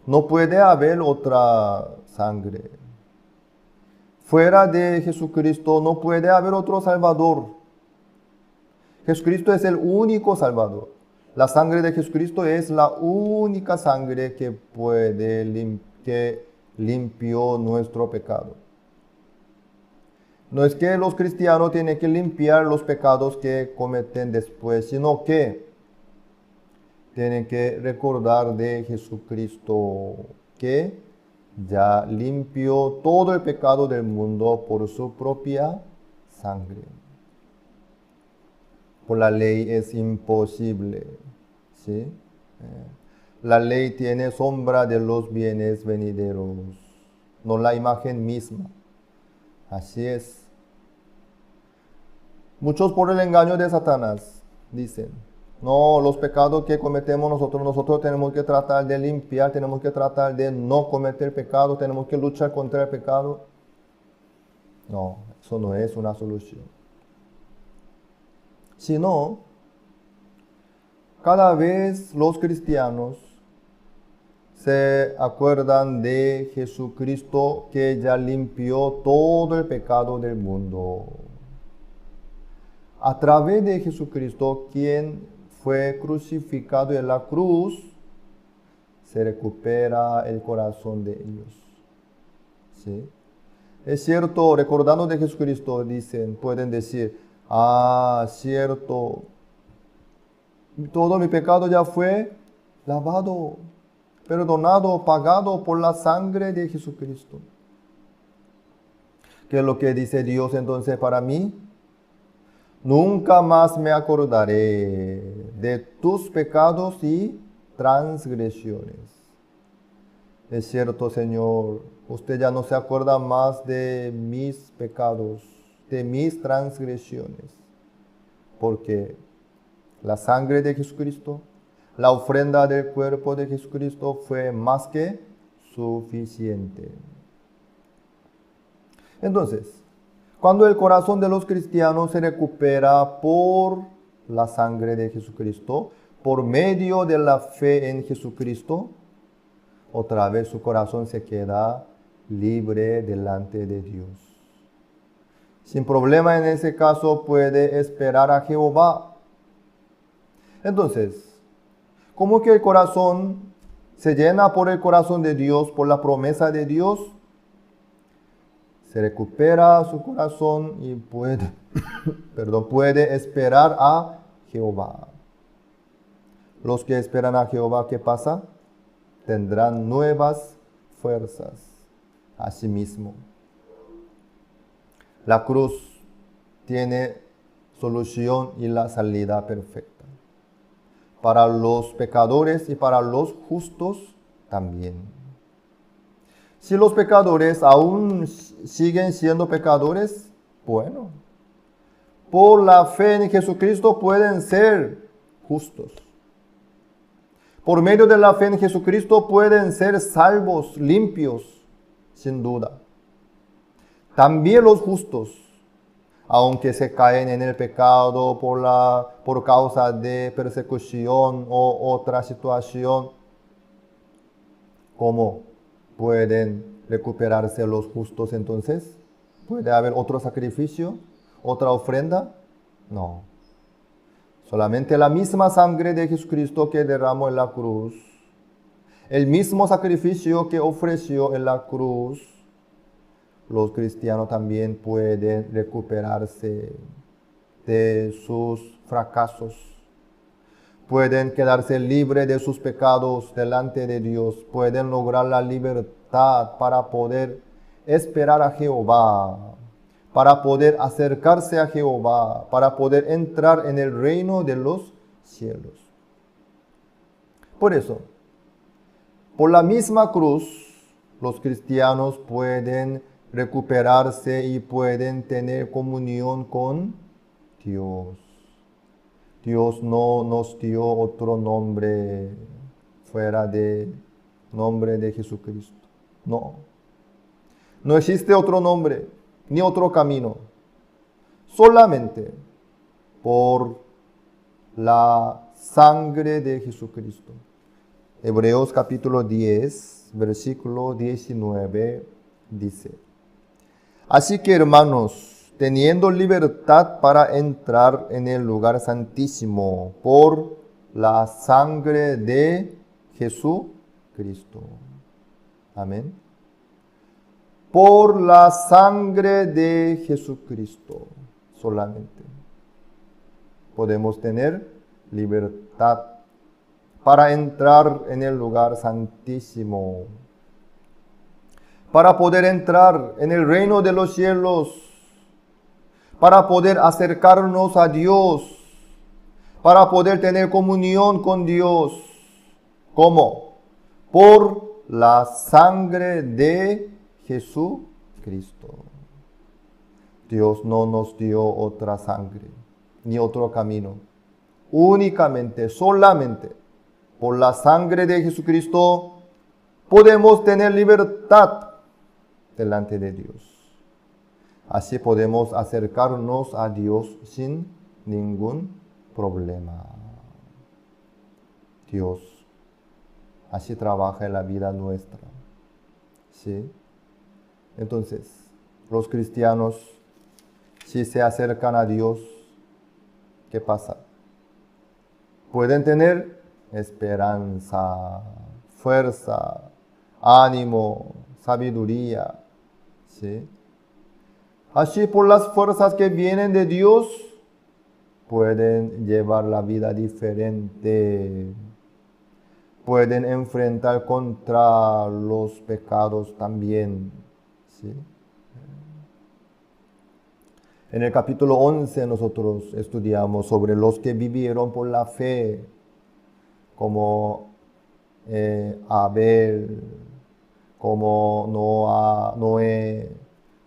no puede haber otra sangre. Fuera de Jesucristo no puede haber otro Salvador. Jesucristo es el único Salvador. La sangre de Jesucristo es la única sangre que limpió nuestro pecado. No es que los cristianos tienen que limpiar los pecados que cometen después, sino que tienen que recordar de Jesucristo que ya limpió todo el pecado del mundo por su propia sangre. Por la ley es imposible, ¿sí? La ley tiene sombra de los bienes venideros, no la imagen misma. Así es. Muchos por el engaño de Satanás dicen, no, los pecados que cometemos nosotros tenemos que tratar de limpiar, tenemos que tratar de no cometer pecado, tenemos que luchar contra el pecado. No, eso no es una solución. Sino, cada vez los cristianos se acuerdan de Jesucristo que ya limpió todo el pecado del mundo. A través de Jesucristo, quien fue crucificado en la cruz, se recupera el corazón de ellos. ¿Sí? Es cierto, recordando de Jesucristo, pueden decir, cierto, todo mi pecado ya fue lavado, perdonado, pagado por la sangre de Jesucristo. ¿Qué es lo que dice Dios entonces para mí? Nunca más me acordaré de tus pecados y transgresiones. Es cierto, Señor, usted ya no se acuerda más de mis pecados, de mis transgresiones, porque la sangre de Jesucristo, la ofrenda del cuerpo de Jesucristo fue más que suficiente. Entonces, cuando el corazón de los cristianos se recupera por la sangre de Jesucristo, por medio de la fe en Jesucristo, otra vez su corazón se queda libre delante de Dios. Sin problema en ese caso puede esperar a Jehová. Entonces, ¿cómo que el corazón se llena por el corazón de Dios, por la promesa de Dios? Se recupera su corazón y puede esperar a Jehová. Los que esperan a Jehová, ¿qué pasa? Tendrán nuevas fuerzas. Asimismo, la cruz tiene solución y la salida perfecta. Para los pecadores y para los justos también. Si los pecadores aún siguen siendo pecadores, bueno, por la fe en Jesucristo pueden ser justos. Por medio de la fe en Jesucristo pueden ser salvos, limpios, sin duda. También los justos, aunque se caen en el pecado por causa de persecución o otra situación, ¿cómo pueden recuperarse los justos entonces? ¿Puede haber otro sacrificio? ¿Otra ofrenda? No. Solamente la misma sangre de Jesucristo que derramó en la cruz, el mismo sacrificio que ofreció en la cruz, los cristianos también pueden recuperarse de sus fracasos. Pueden quedarse libres de sus pecados delante de Dios. Pueden lograr la libertad para poder esperar a Jehová, para poder acercarse a Jehová, para poder entrar en el reino de los cielos. Por eso, por la misma cruz, los cristianos pueden recuperarse y pueden tener comunión con Dios. Dios no nos dio otro nombre fuera del nombre de Jesucristo. No. No existe otro nombre, ni otro camino. Solamente por la sangre de Jesucristo. Hebreos capítulo 10, versículo 19 dice: Así que, hermanos, teniendo libertad para entrar en el lugar santísimo por la sangre de Jesucristo. Amén. Por la sangre de Jesucristo solamente podemos tener libertad para entrar en el lugar santísimo, para poder entrar en el reino de los cielos, para poder acercarnos a Dios, para poder tener comunión con Dios. ¿Cómo? Por la sangre de Jesucristo. Dios no nos dio otra sangre, ni otro camino. Únicamente, solamente, por la sangre de Jesucristo podemos tener libertad delante de Dios. Así podemos acercarnos a Dios sin ningún problema. Dios así trabaja en la vida nuestra. ¿Sí? Entonces, los cristianos, si se acercan a Dios, ¿qué pasa? Pueden tener esperanza, fuerza, ánimo, sabiduría, ¿sí? Así por las fuerzas que vienen de Dios, pueden llevar la vida diferente. Pueden enfrentar contra los pecados también. ¿Sí? En el capítulo 11 nosotros estudiamos sobre los que vivieron por la fe, como Abel, como Noé,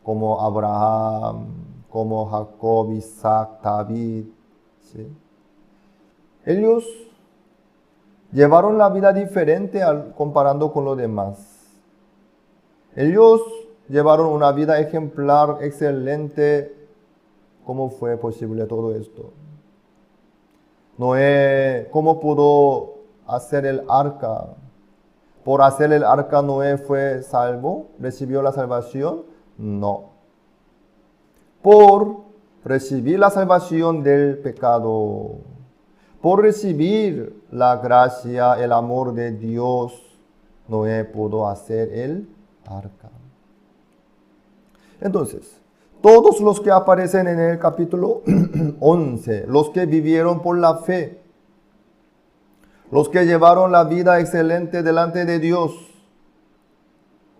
como Abraham, como Jacob, Isaac, David. ¿Sí? Ellos llevaron la vida diferente comparando con los demás. Ellos llevaron una vida ejemplar, excelente. ¿Cómo fue posible todo esto? Noé, ¿cómo pudo hacer el arca? ¿Por hacer el arca Noé fue salvo? ¿Recibió la salvación? No. Por recibir la salvación del pecado, por recibir la gracia, el amor de Dios, Noé pudo hacer el arca. Entonces, todos los que aparecen en el capítulo 11, los que vivieron por la fe, los que llevaron la vida excelente delante de Dios,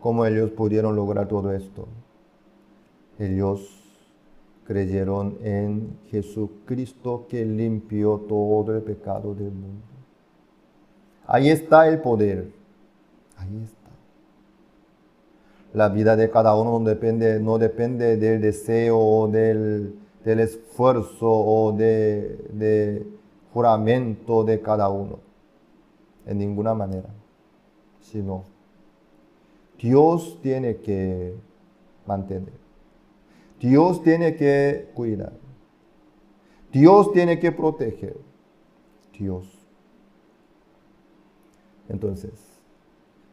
¿cómo ellos pudieron lograr todo esto? Ellos creyeron en Jesucristo que limpió todo el pecado del mundo. Ahí está el poder. Ahí está. La vida de cada uno no depende del deseo o del esfuerzo o de juramento de cada uno. En ninguna manera. Sino, Dios tiene que mantener. Dios tiene que cuidar. Dios tiene que proteger. Dios. Entonces,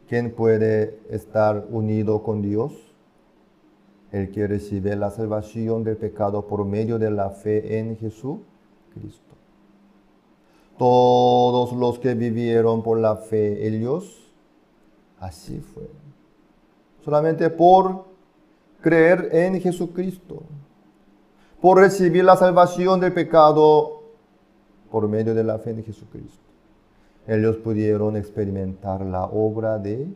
¿quién puede estar unido con Dios? El que recibe la salvación del pecado por medio de la fe en Jesucristo. Todos los que vivieron por la fe, ellos, así fue. Solamente por creer en Jesucristo, por recibir la salvación del pecado por medio de la fe en Jesucristo. Ellos pudieron experimentar la obra de Dios.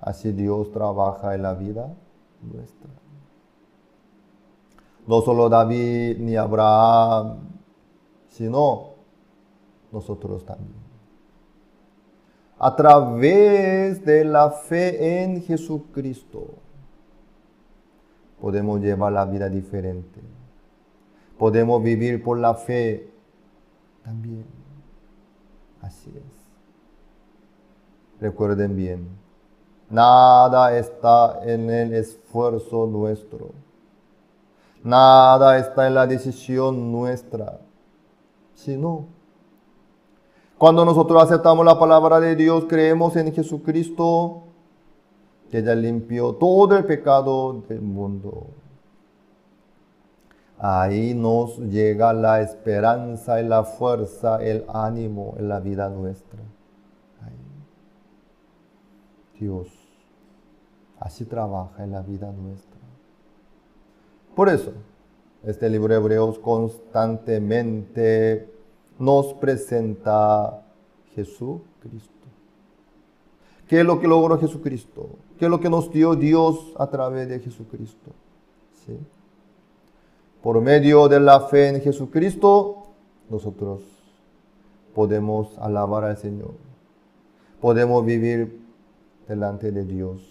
Así Dios trabaja en la vida nuestra. No solo David ni Abraham, sino nosotros también. A través de la fe en Jesucristo, podemos llevar la vida diferente. Podemos vivir por la fe también. Así es. Recuerden bien, nada está en el esfuerzo nuestro. Nada está en la decisión nuestra. Sino, cuando nosotros aceptamos la palabra de Dios, creemos en Jesucristo, que ya limpió todo el pecado del mundo. Ahí nos llega la esperanza y la fuerza, el ánimo en la vida nuestra. Ahí. Dios así trabaja en la vida nuestra. Por eso, este libro de Hebreos constantemente nos presenta Jesucristo. ¿Qué es lo que logró Jesucristo? ¿Qué es lo que nos dio Dios a través de Jesucristo? ¿Sí? Por medio de la fe en Jesucristo, nosotros podemos alabar al Señor. Podemos vivir delante de Dios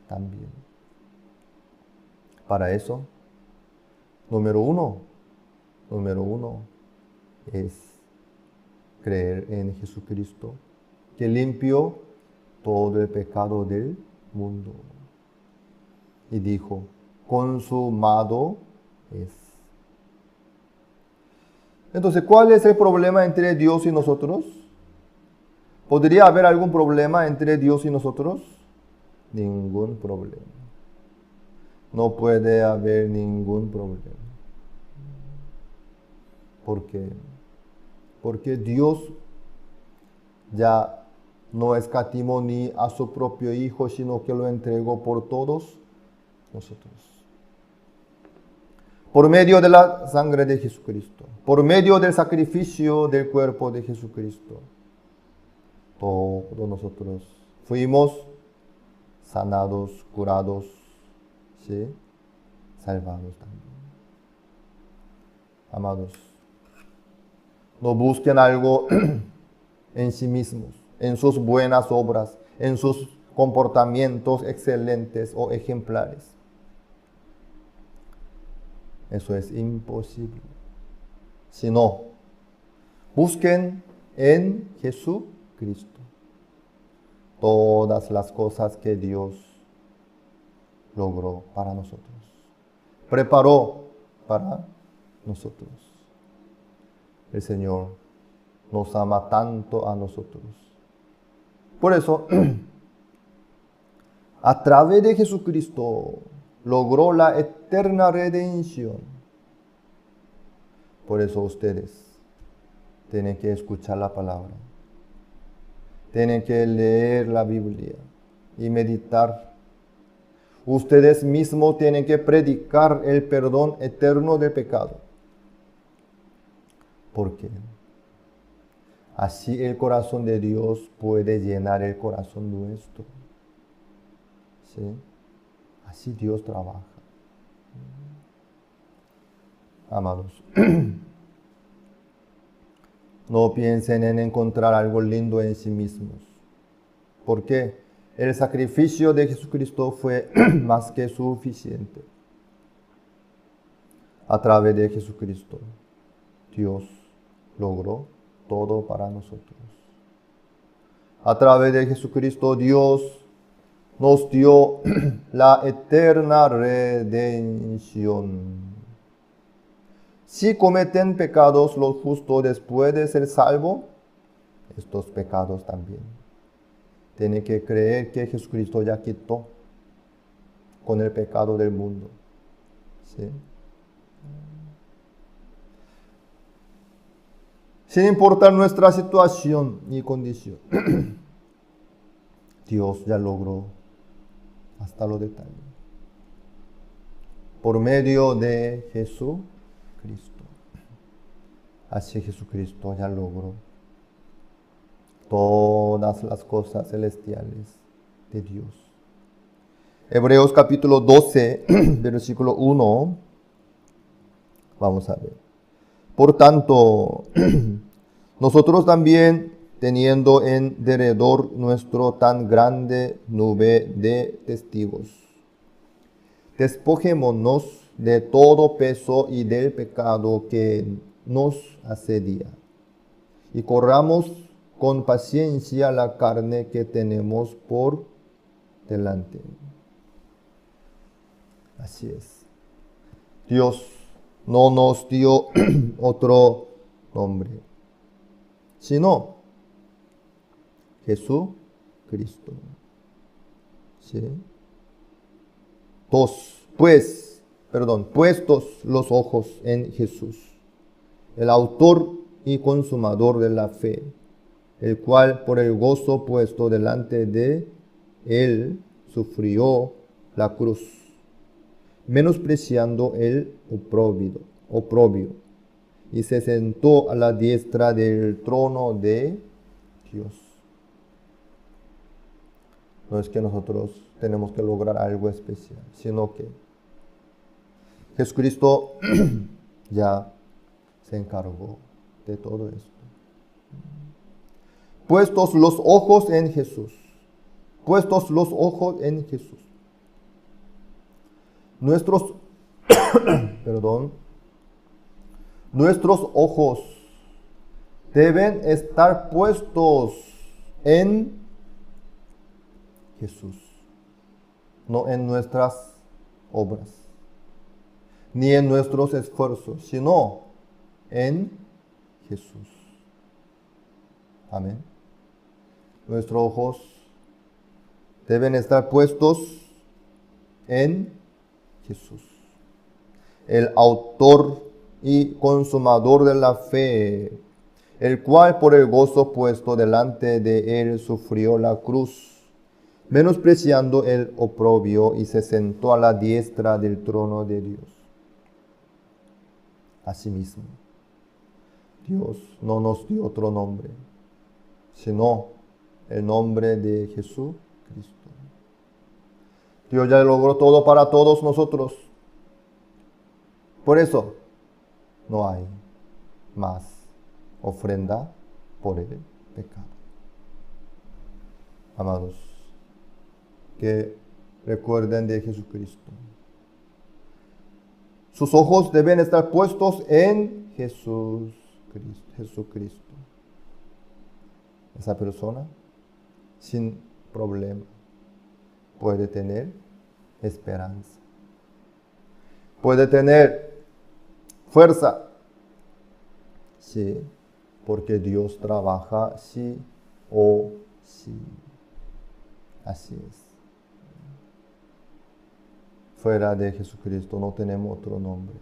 también. Para eso, número uno es creer en Jesucristo, que limpió todo el pecado del mundo. Y dijo, consumado es. Entonces, ¿cuál es el problema entre Dios y nosotros? ¿Podría haber algún problema entre Dios y nosotros? Ningún problema. No puede haber ningún problema. ¿Por qué? Porque Dios ya no escatimó ni a su propio Hijo, sino que lo entregó por todos nosotros. Por medio de la sangre de Jesucristo, por medio del sacrificio del cuerpo de Jesucristo, todos nosotros fuimos sanados, curados, ¿sí? Salvados también. Amados, no busquen algo en sí mismos, en sus buenas obras, en sus comportamientos excelentes o ejemplares. Eso es imposible. Sino, busquen en Jesucristo todas las cosas que Dios logró para nosotros, preparó para nosotros. El Señor nos ama tanto a nosotros. Por eso, a través de Jesucristo logró la eterna redención. Por eso ustedes tienen que escuchar la palabra, tienen que leer la Biblia y meditar. Ustedes mismos tienen que predicar el perdón eterno del pecado. ¿Por qué? Así el corazón de Dios puede llenar el corazón nuestro. ¿Sí? Así Dios trabaja. Amados, no piensen en encontrar algo lindo en sí mismos. ¿Por qué? El sacrificio de Jesucristo fue más que suficiente. A través de Jesucristo, Dios logró todo para nosotros. A través de Jesucristo, Dios nos dio la eterna redención. Si cometen pecados los justos después de ser salvos, estos pecados también. Tienen que creer que Jesucristo ya quitó con el pecado del mundo. ¿Sí? Sin importar nuestra situación y condición, Dios ya logró hasta los detalles. Por medio de Jesucristo. Así Jesucristo ya logró todas las cosas celestiales de Dios. Hebreos capítulo 12, versículo 1. Vamos a ver. Por tanto, nosotros también, teniendo en derredor nuestro tan grande nube de testigos, despojémonos de todo peso y del pecado que nos asedia, y corramos con paciencia la carne que tenemos por delante. Así es. Dios no nos dio otro nombre, sino Jesucristo. ¿Sí? Puestos los ojos en Jesús, el autor y consumador de la fe, el cual por el gozo puesto delante de él sufrió la cruz, menospreciando el oprobio, y se sentó a la diestra del trono de Dios. No es que nosotros tenemos que lograr algo especial, sino que Jesucristo ya se encargó de todo esto. Puestos los ojos en Jesús. Puestos los ojos en Jesús. Nuestros ojos deben estar puestos en Jesús, no en nuestras obras, ni en nuestros esfuerzos, sino en Jesús. Amén. Nuestros ojos deben estar puestos en Jesús, el autor y consumador de la fe, el cual por el gozo puesto delante de él sufrió la cruz, menospreciando el oprobio, y se sentó a la diestra del trono de Dios. Asimismo, Dios no nos dio otro nombre, sino el nombre de Jesucristo. Dios ya logró todo para todos nosotros. Por eso, no hay más ofrenda por el pecado. Amados, que recuerden de Jesucristo. Sus ojos deben estar puestos en Jesucristo. Esa persona, sin problema, puede tener esperanza. Puede tener fuerza. Sí, porque Dios trabaja sí o sí. Así es. Fuera de Jesucristo no tenemos otro nombre.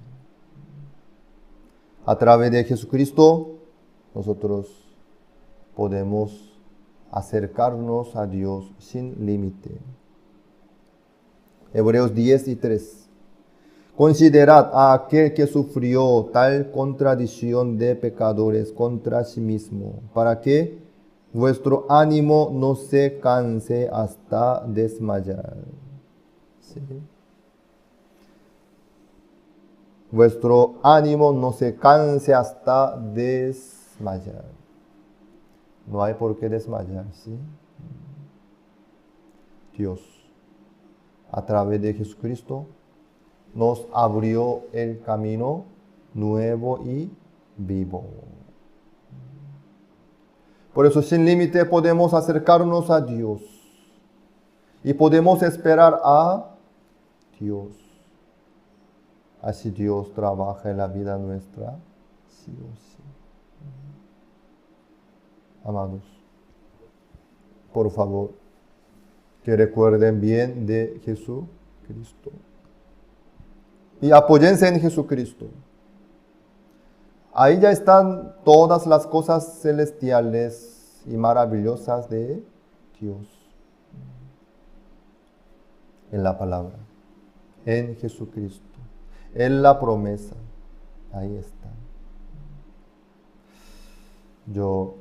A través de Jesucristo nosotros podemos acercarnos a Dios sin límite. Hebreos 10:3. Considerad a aquel que sufrió tal contradicción de pecadores contra sí mismo, para que vuestro ánimo no se canse hasta desmayar. ¿Sí? Vuestro ánimo no se canse hasta desmayar. No hay por qué desmayar, ¿sí? Dios, a través de Jesucristo, nos abrió el camino nuevo y vivo. Por eso, sin límite, podemos acercarnos a Dios y podemos esperar a Dios. Así Dios trabaja en la vida nuestra, sí o sí. Amados, por favor, que recuerden bien de Jesucristo. Y apóyense en Jesucristo. Ahí ya están todas las cosas celestiales y maravillosas de Dios. En la palabra, en Jesucristo, en la promesa. Ahí está. Yo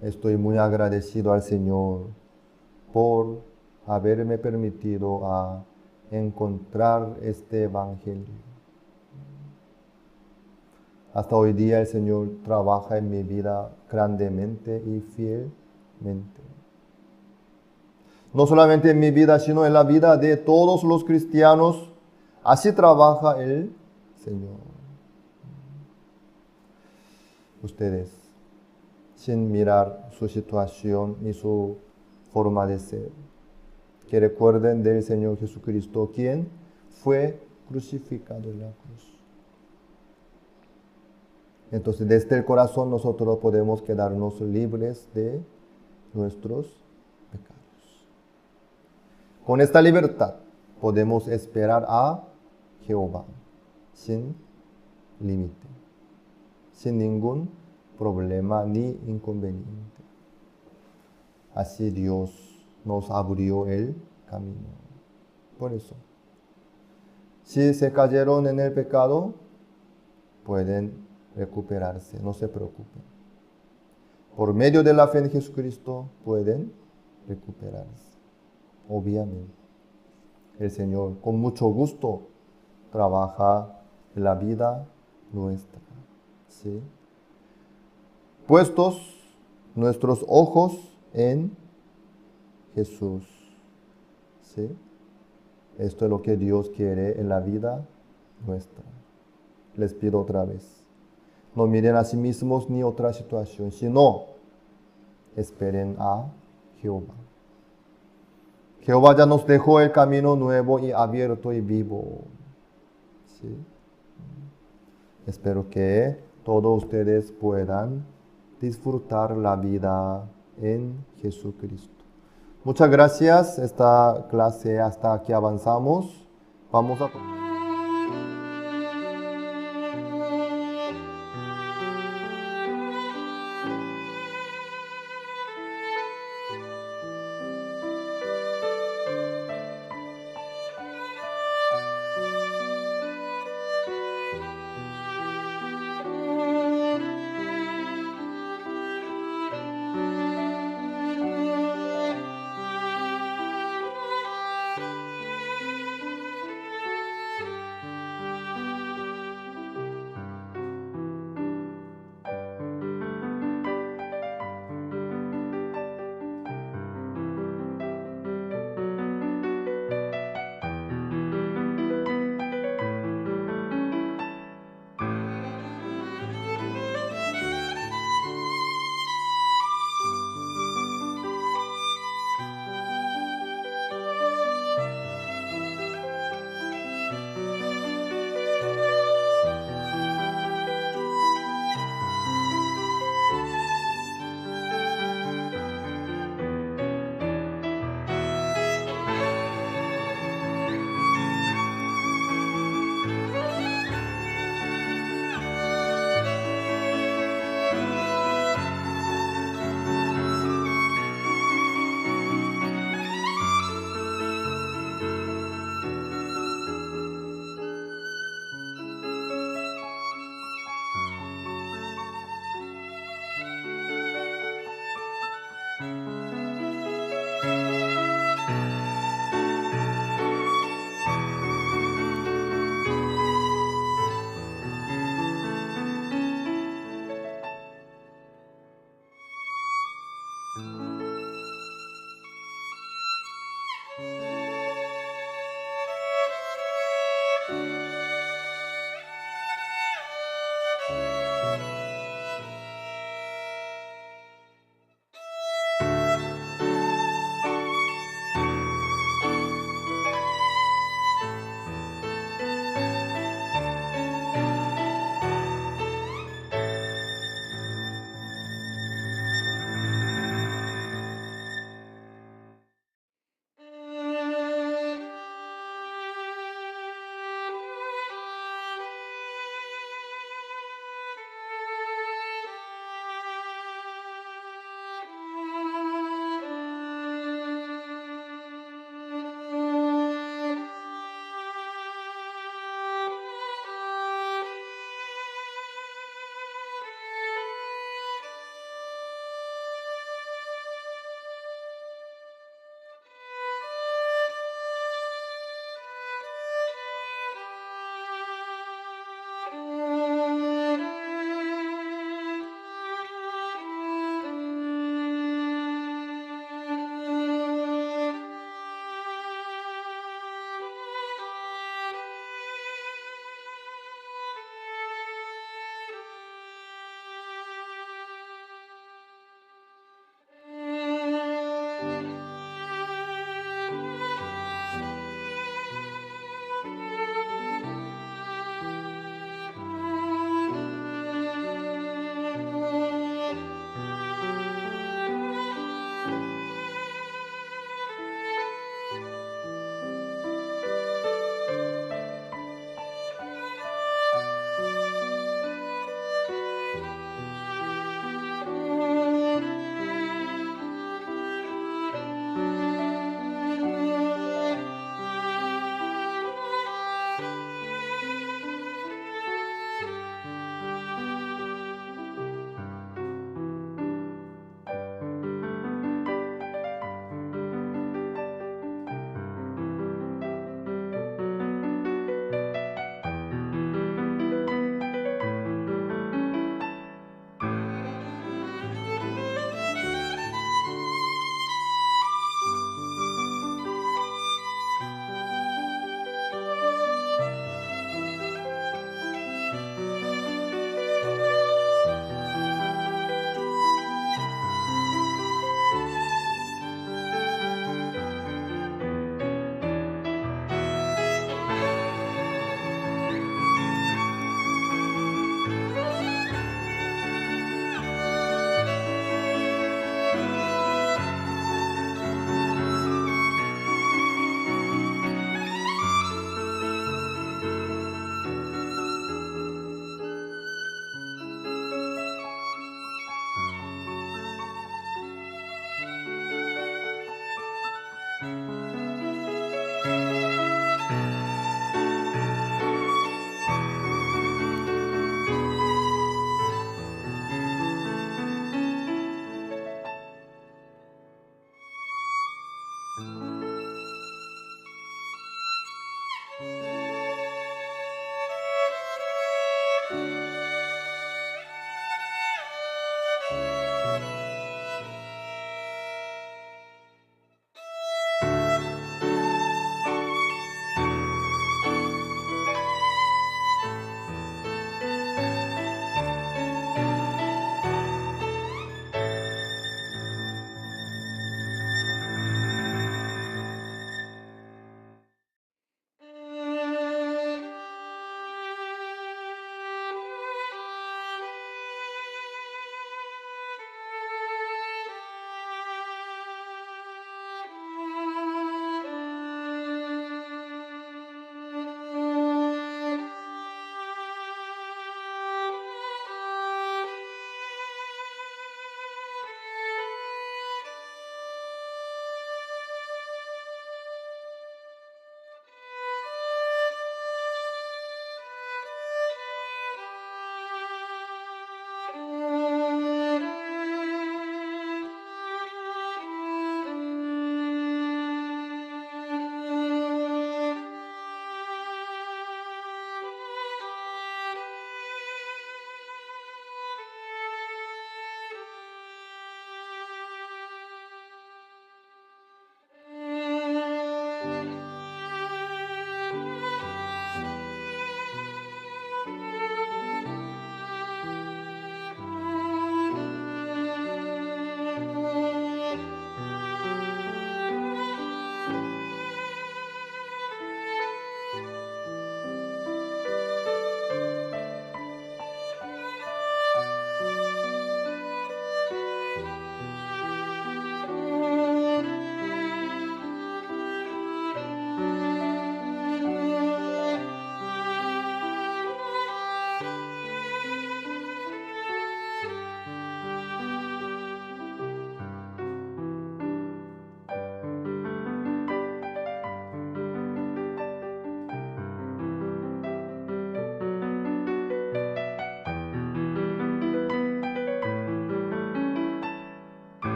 estoy muy agradecido al Señor por haberme permitido a encontrar este evangelio. Hasta hoy día el Señor trabaja en mi vida grandemente y fielmente. No solamente en mi vida, sino en la vida de todos los cristianos. Así trabaja el Señor. Ustedes, sin mirar su situación ni su forma de ser, que recuerden del Señor Jesucristo, quien fue crucificado en la cruz. Entonces, desde el corazón nosotros podemos quedarnos libres de nuestros pecados. Con esta libertad podemos esperar a Jehová sin límite, sin ningún problema ni inconveniente. Así Dios nos abrió el camino. Por eso, si se cayeron en el pecado, pueden recuperarse, no se preocupen. Por medio de la fe en Jesucristo pueden recuperarse. Obviamente, el Señor con mucho gusto trabaja en la vida nuestra. ¿Sí? Puestos nuestros ojos en Jesús. ¿Sí? Esto es lo que Dios quiere en la vida nuestra. Les pido otra vez. No miren a sí mismos ni otra situación, sino esperen a Jehová. Jehová ya nos dejó el camino nuevo y abierto y vivo. ¿Sí? Espero que todos ustedes puedan disfrutar la vida en Jesucristo. Muchas gracias. Esta clase hasta aquí avanzamos. Vamos a...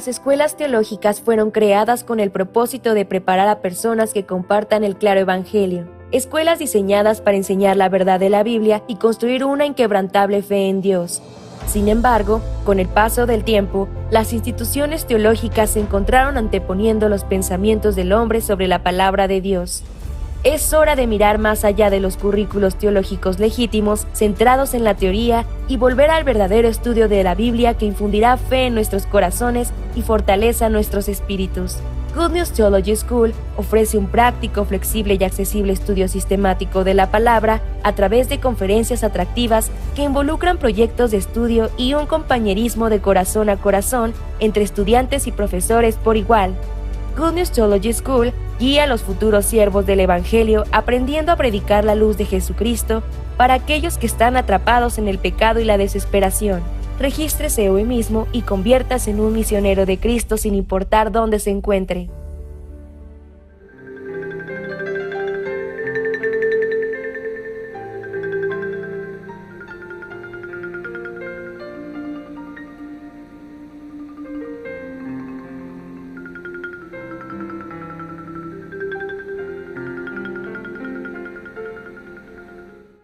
Las escuelas teológicas fueron creadas con el propósito de preparar a personas que compartan el claro evangelio. Escuelas diseñadas para enseñar la verdad de la Biblia y construir una inquebrantable fe en Dios. Sin embargo, con el paso del tiempo, las instituciones teológicas se encontraron anteponiendo los pensamientos del hombre sobre la palabra de Dios. Es hora de mirar más allá de los currículos teológicos legítimos, centrados en la teoría, y volver al verdadero estudio de la Biblia que infundirá fe en nuestros corazones y fortaleza nuestros espíritus. Good News Theology School ofrece un práctico, flexible y accesible estudio sistemático de la palabra a través de conferencias atractivas que involucran proyectos de estudio y un compañerismo de corazón a corazón entre estudiantes y profesores por igual. Good News Theology School guía a los futuros siervos del Evangelio aprendiendo a predicar la luz de Jesucristo para aquellos que están atrapados en el pecado y la desesperación. Regístrese hoy mismo y conviértase en un misionero de Cristo sin importar dónde se encuentre.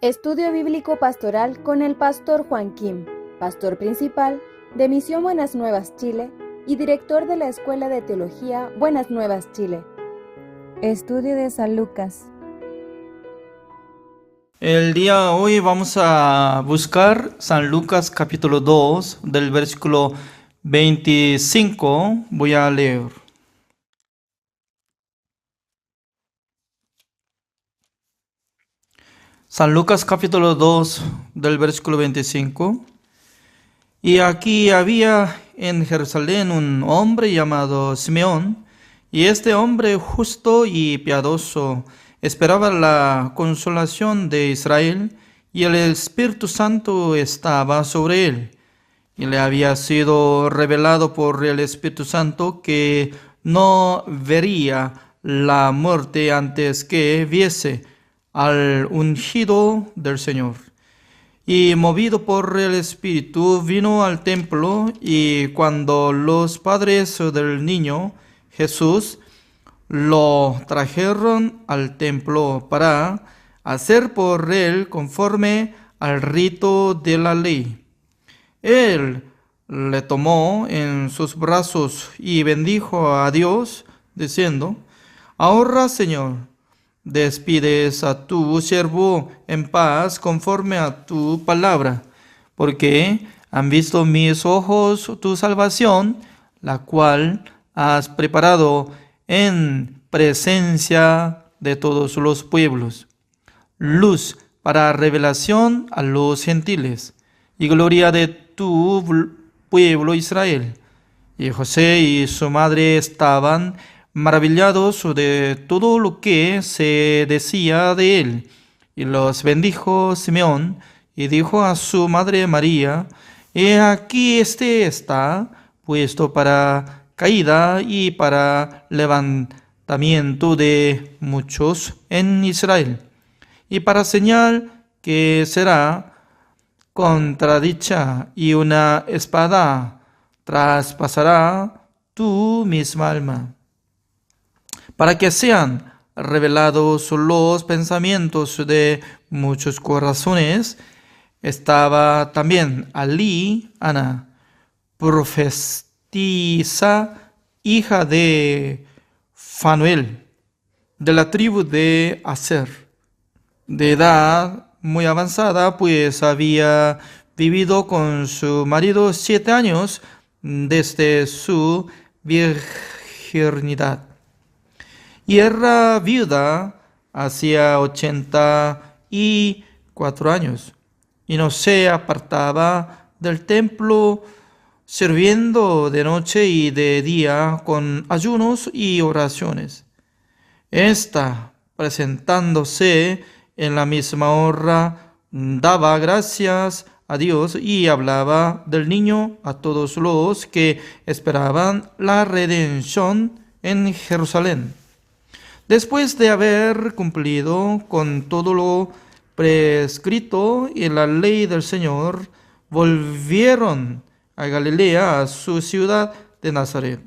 Estudio Bíblico Pastoral con el Pastor Juan Kim, Pastor Principal de Misión Buenas Nuevas Chile y director de la Escuela de Teología Buenas Nuevas Chile. Estudio de San Lucas. El día de hoy vamos a buscar San Lucas capítulo 2 del versículo 25. Voy a leer. San Lucas capítulo 2 del versículo 25. Y aquí había en Jerusalén un hombre llamado Simeón, y este hombre justo y piadoso esperaba la consolación de Israel, y el Espíritu Santo estaba sobre él. Y le había sido revelado por el Espíritu Santo que no vería la muerte antes que viese al ungido del Señor. Y movido por el Espíritu vino al templo, y cuando los padres del niño Jesús lo trajeron al templo para hacer por él conforme al rito de la ley, él le tomó en sus brazos y bendijo a Dios, diciendo: Ahora, Señor, despides a tu siervo en paz conforme a tu palabra, porque han visto mis ojos tu salvación, la cual has preparado en presencia de todos los pueblos, luz para revelación a los gentiles y gloria de tu pueblo Israel. Y José y su madre estaban maravillados de todo lo que se decía de él. Y los bendijo Simeón, y dijo a su madre María: He aquí este está puesto para caída y para levantamiento de muchos en Israel, y para señal que será contradicha, y una espada traspasará tu misma alma, para que sean revelados los pensamientos de muchos corazones. Estaba también allí Ana, profetisa, hija de Fanuel, de la tribu de Aser, de edad muy avanzada, pues había vivido con su marido 7 años desde su virginidad. Y era viuda hacía 84 años, y no se apartaba del templo, sirviendo de noche y de día con ayunos y oraciones. Esta, presentándose en la misma hora, daba gracias a Dios y hablaba del niño a todos los que esperaban la redención en Jerusalén. Después de haber cumplido con todo lo prescrito en la ley del Señor, volvieron a Galilea, a su ciudad de Nazaret.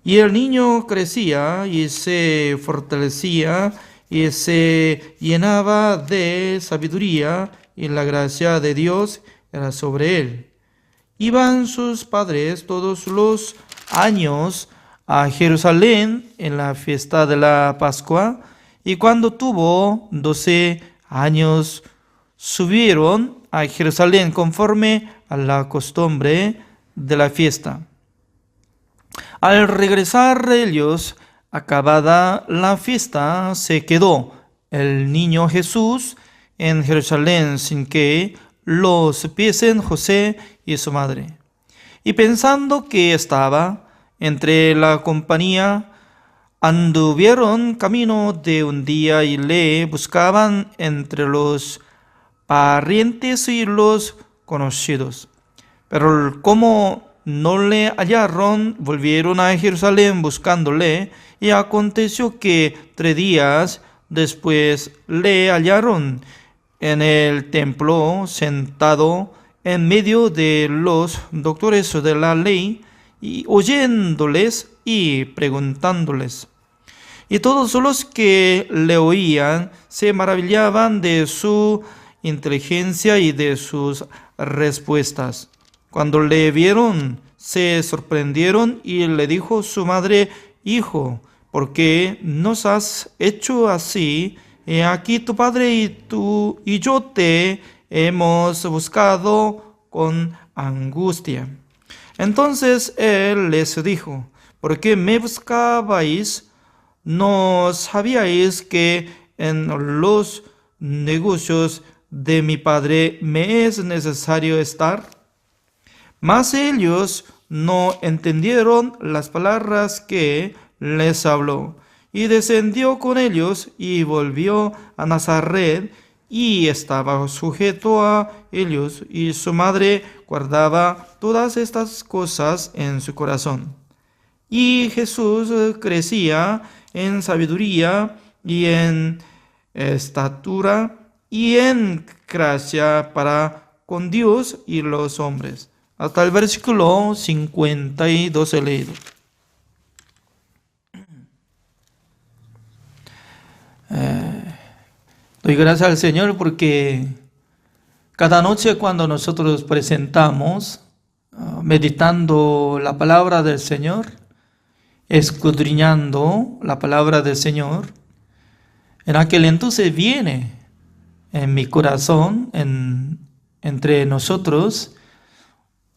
Y el niño crecía y se fortalecía y se llenaba de sabiduría, y la gracia de Dios era sobre él. Iban sus padres todos los años a Jerusalén en la fiesta de la Pascua, y cuando tuvo 12 años subieron a Jerusalén conforme a la costumbre de la fiesta. Al regresar ellos, acabada la fiesta, se quedó el niño Jesús en Jerusalén sin que lo supiesen José y su madre. Y pensando que estaba entre la compañía, anduvieron camino de un día y le buscaban entre los parientes y los conocidos. Pero como no le hallaron, volvieron a Jerusalén buscándole, y aconteció que 3 días después le hallaron en el templo sentado en medio de los doctores de la ley, y oyéndoles y preguntándoles. Y todos los que le oían se maravillaban de su inteligencia y de sus respuestas. Cuando le vieron, se sorprendieron y le dijo su madre: Hijo, ¿por qué nos has hecho así? He aquí tu padre y yo te hemos buscado con angustia. Entonces él les dijo: ¿Por qué me buscabais? ¿No sabíais que en los negocios de mi padre me es necesario estar? Mas ellos no entendieron las palabras que les habló. Y descendió con ellos y volvió a Nazaret, y estaba sujeto a ellos, y su madre guardaba todas estas cosas en su corazón. Y Jesús crecía en sabiduría y en estatura y en gracia para con Dios y los hombres. Hasta el versículo 52 he leído. Doy gracias al Señor porque cada noche cuando nosotros presentamos, meditando la palabra del Señor, escudriñando la palabra del Señor, en aquel entonces viene en mi corazón, entre nosotros,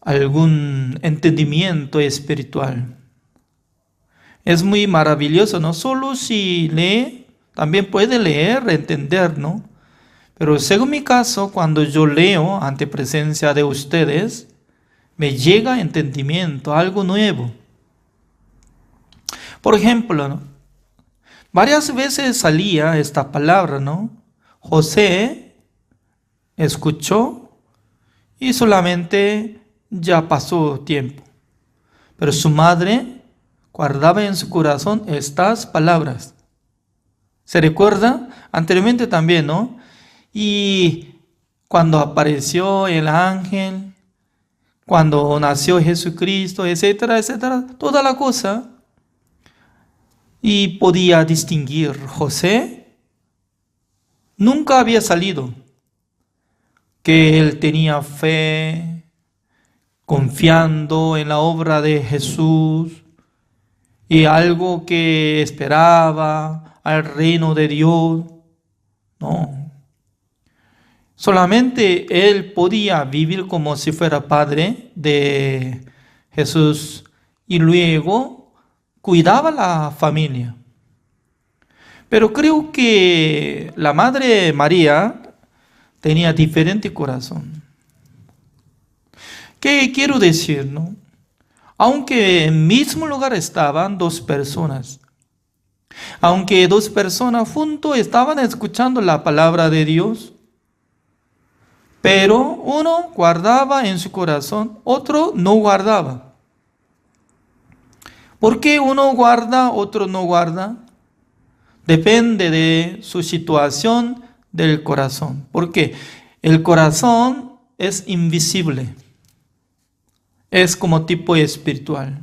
algún entendimiento espiritual. Es muy maravilloso, no solo si lee, también puede leer, entender, ¿no? Pero según mi caso, cuando yo leo ante presencia de ustedes, me llega entendimiento, algo nuevo. Por ejemplo, ¿no? Varias veces salía esta palabra, ¿no? José escuchó y solamente ya pasó tiempo. Pero su madre guardaba en su corazón estas palabras. ¿Se recuerda? Anteriormente también, ¿no? Y cuando apareció el ángel, cuando nació Jesucristo, etcétera, etcétera, toda la cosa. Y podía distinguir. José nunca había salido, que él tenía fe, confiando en la obra de Jesús y algo que esperaba al reino de Dios. No. Solamente él podía vivir como si fuera padre de Jesús y luego cuidaba la familia. Pero creo que la Madre María tenía diferente corazón. ¿Qué quiero decir, no? Aunque en el mismo lugar estaban dos personas, aunque dos personas juntos estaban escuchando la palabra de Dios, pero uno guardaba en su corazón, otro no guardaba. ¿Por qué uno guarda, otro no guarda? Depende de su situación del corazón. Porque el corazón es invisible. Es como tipo espiritual.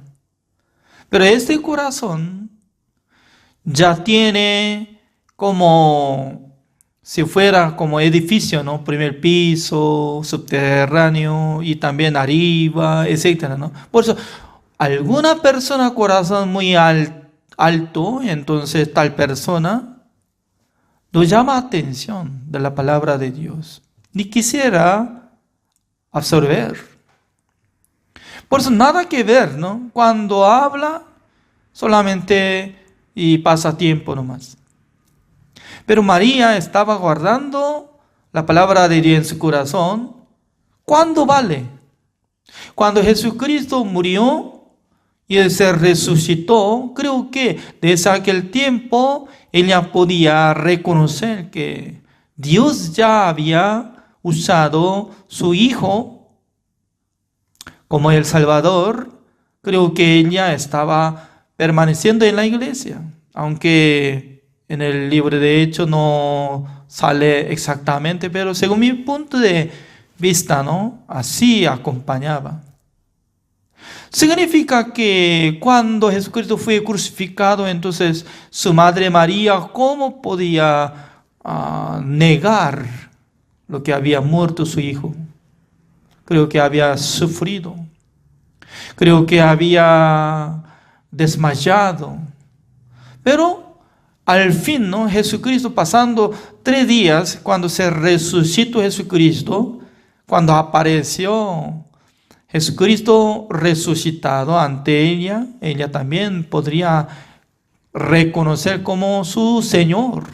Pero este corazón ya tiene como si fuera como edificio, ¿no? Primer piso, subterráneo y también arriba, etcétera, ¿no? Por eso, alguna persona corazón muy alto, entonces tal persona no llama atención de la palabra de Dios, ni quisiera absorber. Por eso nada que ver, ¿no? Cuando habla solamente y pasa tiempo nomás. Pero María estaba guardando la palabra de Dios en su corazón. ¿Cuándo vale? Cuando Jesucristo murió y Él se resucitó, creo que desde aquel tiempo ella podía reconocer que Dios ya había usado su Hijo como el Salvador. Creo que ella estaba permaneciendo en la iglesia, aunque en el libro de Hechos no sale exactamente, pero según mi punto de vista, ¿no? Así acompañaba. Significa que cuando Jesucristo fue crucificado, entonces su madre María, ¿cómo podía negar lo que había muerto su hijo? Creo que había sufrido. Creo que había desmayado. Pero al fin, ¿no? Jesucristo, pasando 3 días, cuando se resucitó Jesucristo, cuando apareció Jesucristo resucitado ante ella también podría reconocer como su Señor.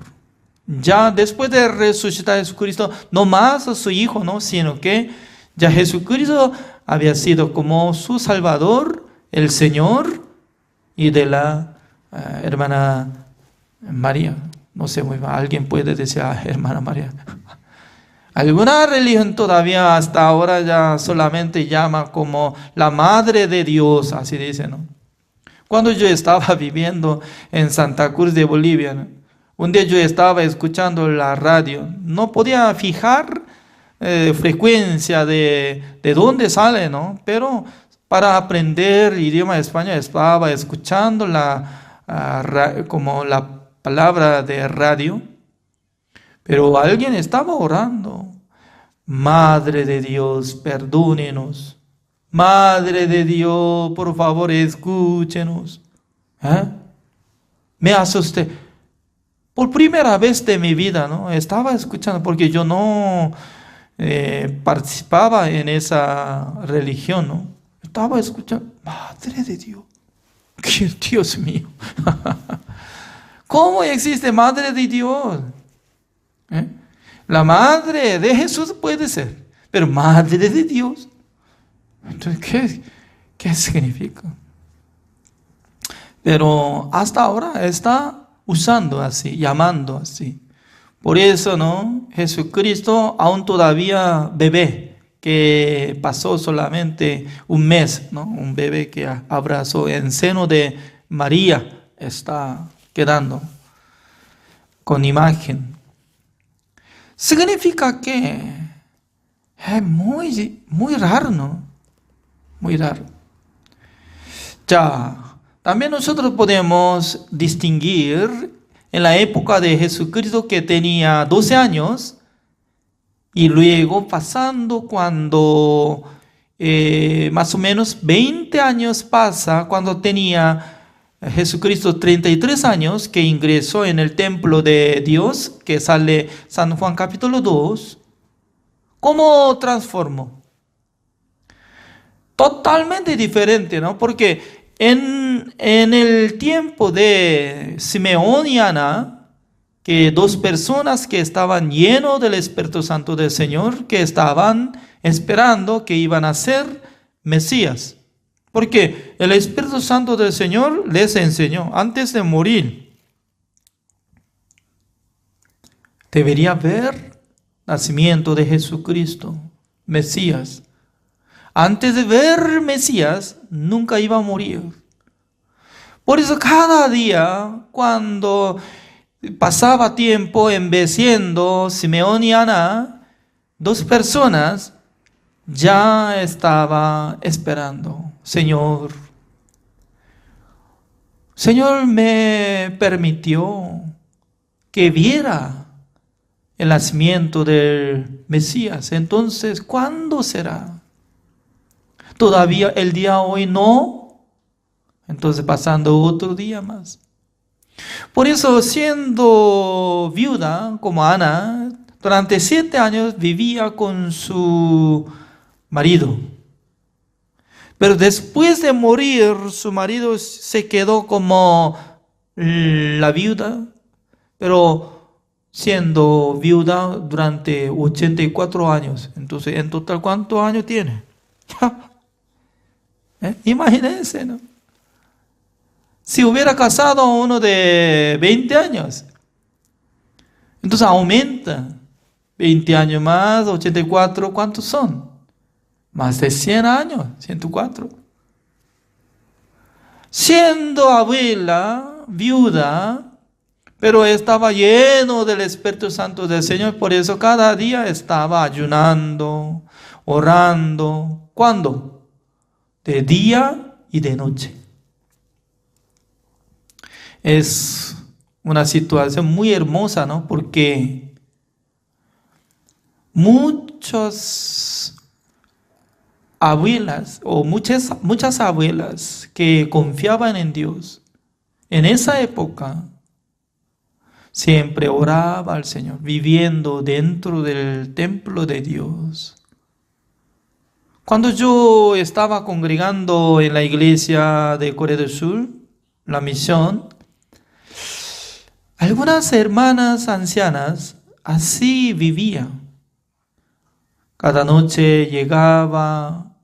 Ya después de resucitar Jesucristo, no más a su Hijo, ¿no? Sino que ya Jesucristo había sido como su Salvador, el Señor, y de la hermana María. No sé muy bien, alguien puede decir hermana María. Alguna religión todavía hasta ahora ya solamente llama como la Madre de Dios, así dice, ¿no? Cuando yo estaba viviendo en Santa Cruz de Bolivia, ¿no? Un día yo estaba escuchando la radio, no podía fijar frecuencia de dónde sale, ¿no? Pero para aprender idioma español estaba escuchando como la palabra de radio, pero alguien estaba orando. Madre de Dios, perdónenos. Madre de Dios, por favor, escúchenos. Me asusté. Por primera vez de mi vida, ¿no? Estaba escuchando, porque yo no participaba en esa religión, ¿no? Estaba escuchando, Madre de Dios. Dios mío. ¿Cómo existe Madre de Dios? La Madre de Jesús puede ser, pero Madre de Dios. Entonces, ¿qué significa? Pero hasta ahora está usando así, llamando así. Por eso, ¿no? Jesucristo aún todavía bebé, que pasó solamente un mes, ¿no? Un bebé que abrazó en seno de María, está quedando con imagen. Significa que es muy raro, ¿no? Muy raro. Ya, también nosotros podemos distinguir en la época de Jesucristo que tenía 12 años y luego pasando cuando más o menos 20 años pasa cuando tenía Jesucristo 33 años que ingresó en el templo de Dios, que sale San Juan capítulo 2. ¿Cómo transformó? Totalmente diferente, ¿no? Porque en el tiempo de Simeón y Ana, que 2 personas que estaban llenos del Espíritu Santo del Señor, que estaban esperando que iban a ser Mesías. Porque el Espíritu Santo del Señor les enseñó antes de morir. Debería haber nacimiento de Jesucristo, Mesías. Antes de ver Mesías, nunca iba a morir. Por eso cada día, cuando pasaba tiempo envejeciendo Simeón y Ana, 2 personas ya estaba esperando. Señor me permitió que viera el nacimiento del Mesías. Entonces, ¿cuándo será? Todavía el día hoy no. Entonces, pasando otro día más. Por eso, siendo viuda como Ana, durante 7 años vivía con su marido. Pero después de morir, su marido se quedó como la viuda, pero siendo viuda durante 84 años. Entonces, en total, ¿cuántos años tiene? Imagínense, ¿no? Si hubiera casado a uno de 20 años, entonces aumenta. 20 años más, 84, ¿cuántos son? Más de 100 años, 104. Siendo abuela, viuda, pero estaba lleno del Espíritu Santo del Señor, por eso cada día estaba ayunando, orando. ¿Cuándo? De día y de noche. Es una situación muy hermosa, ¿no? Porque muchos abuelas o muchas abuelas que confiaban en Dios, en esa época, siempre oraba al Señor, viviendo dentro del templo de Dios. Cuando yo estaba congregando en la iglesia de Corea del Sur, la misión, algunas hermanas ancianas así vivían. Cada noche llegaba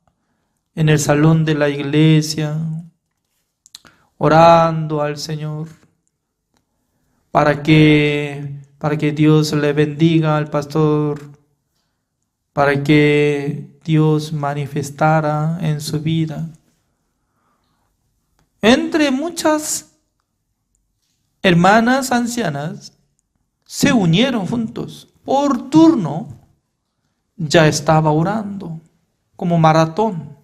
en el salón de la iglesia, orando al Señor, para que Dios le bendiga al pastor, para que Dios manifestara en su vida. Entre muchas hermanas ancianas se unieron juntos. Por turno ya estaba orando como maratón.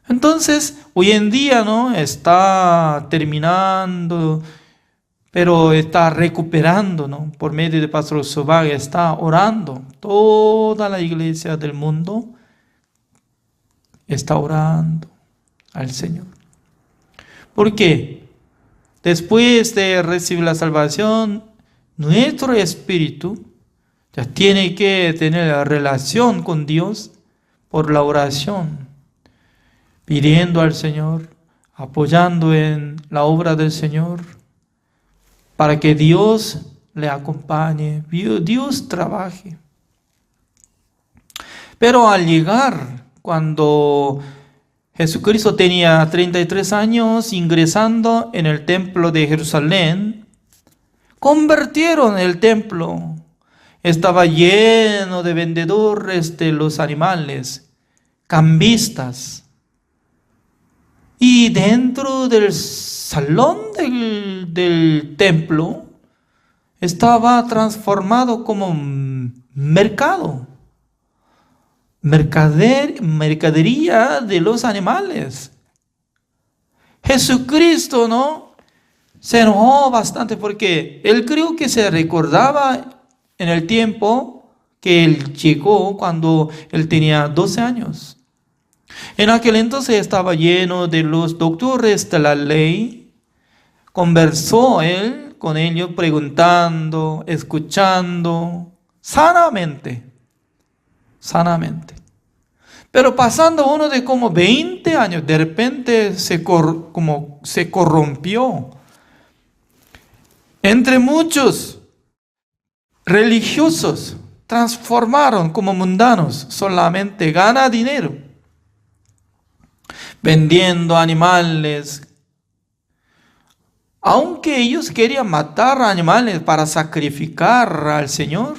Entonces, hoy en día no está terminando, pero está recuperando, ¿no? Por medio de Pastor Sobag está orando. Toda la iglesia del mundo está orando al Señor. ¿Por qué? Después de recibir la salvación, nuestro espíritu ya tiene que tener la relación con Dios por la oración, pidiendo al Señor, apoyando en la obra del Señor, para que Dios le acompañe, Dios trabaje. Pero al llegar, cuando Jesucristo tenía 33 años ingresando en el templo de Jerusalén, convirtieron el templo. Estaba lleno de vendedores de los animales, cambistas. Y dentro del salón del templo estaba transformado como mercado, mercadería de los animales. Jesucristo, ¿no?, se enojó bastante porque él creo que se recordaba en el tiempo que él llegó cuando él tenía 12 años. En aquel entonces estaba lleno de los doctores de la ley. Conversó él con ellos preguntando, escuchando, sanamente. Pero pasando uno de como 20 años, de repente se corrompió. Entre muchos religiosos transformaron como mundanos, solamente gana dinero, vendiendo animales. Aunque ellos querían matar animales para sacrificar al Señor,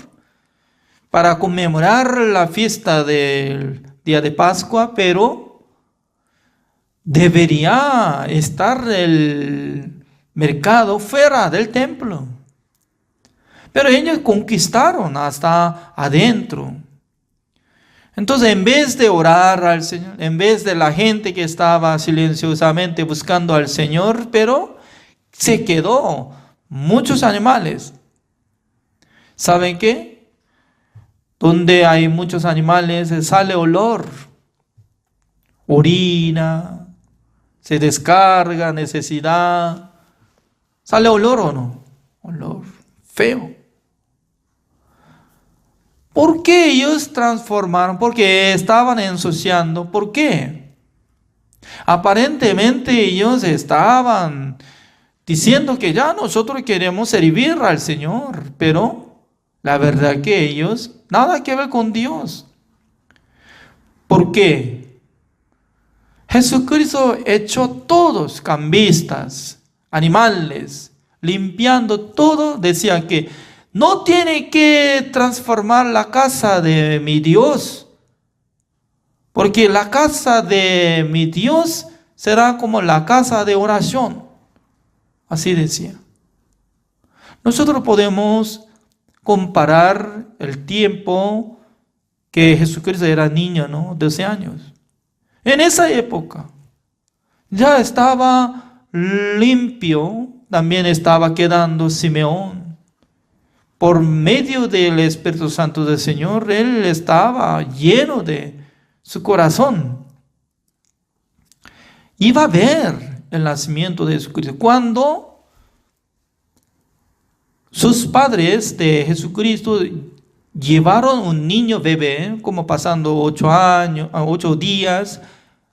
para conmemorar la fiesta del día de Pascua, pero debería estar el mercado fuera del templo. Pero ellos conquistaron hasta adentro. Entonces, en vez de orar al Señor, en vez de la gente que estaba silenciosamente buscando al Señor, pero se quedó muchos animales. ¿Saben qué? Donde hay muchos animales sale olor, orina, se descarga, necesidad. ¿Sale olor o no? Olor feo. ¿Por qué ellos transformaron? Porque estaban ensuciando. ¿Por qué? Aparentemente ellos estaban diciendo que ya nosotros queremos servir al Señor, pero la verdad que ellos nada que ver con Dios. ¿Por qué? Jesucristo echó todos cambistas, animales, limpiando todo, decía que no tiene que transformar la casa de mi Dios, porque la casa de mi Dios será como la casa de oración. Así decía. Nosotros podemos comparar el tiempo que Jesucristo era niño, ¿no? 12 años. En esa época ya estaba limpio, también estaba quedando Simeón. Por medio del Espíritu Santo del Señor, él estaba lleno de su corazón. Iba a ver el nacimiento de Jesucristo. Cuando sus padres de Jesucristo llevaron un niño bebé, como pasando 8 días,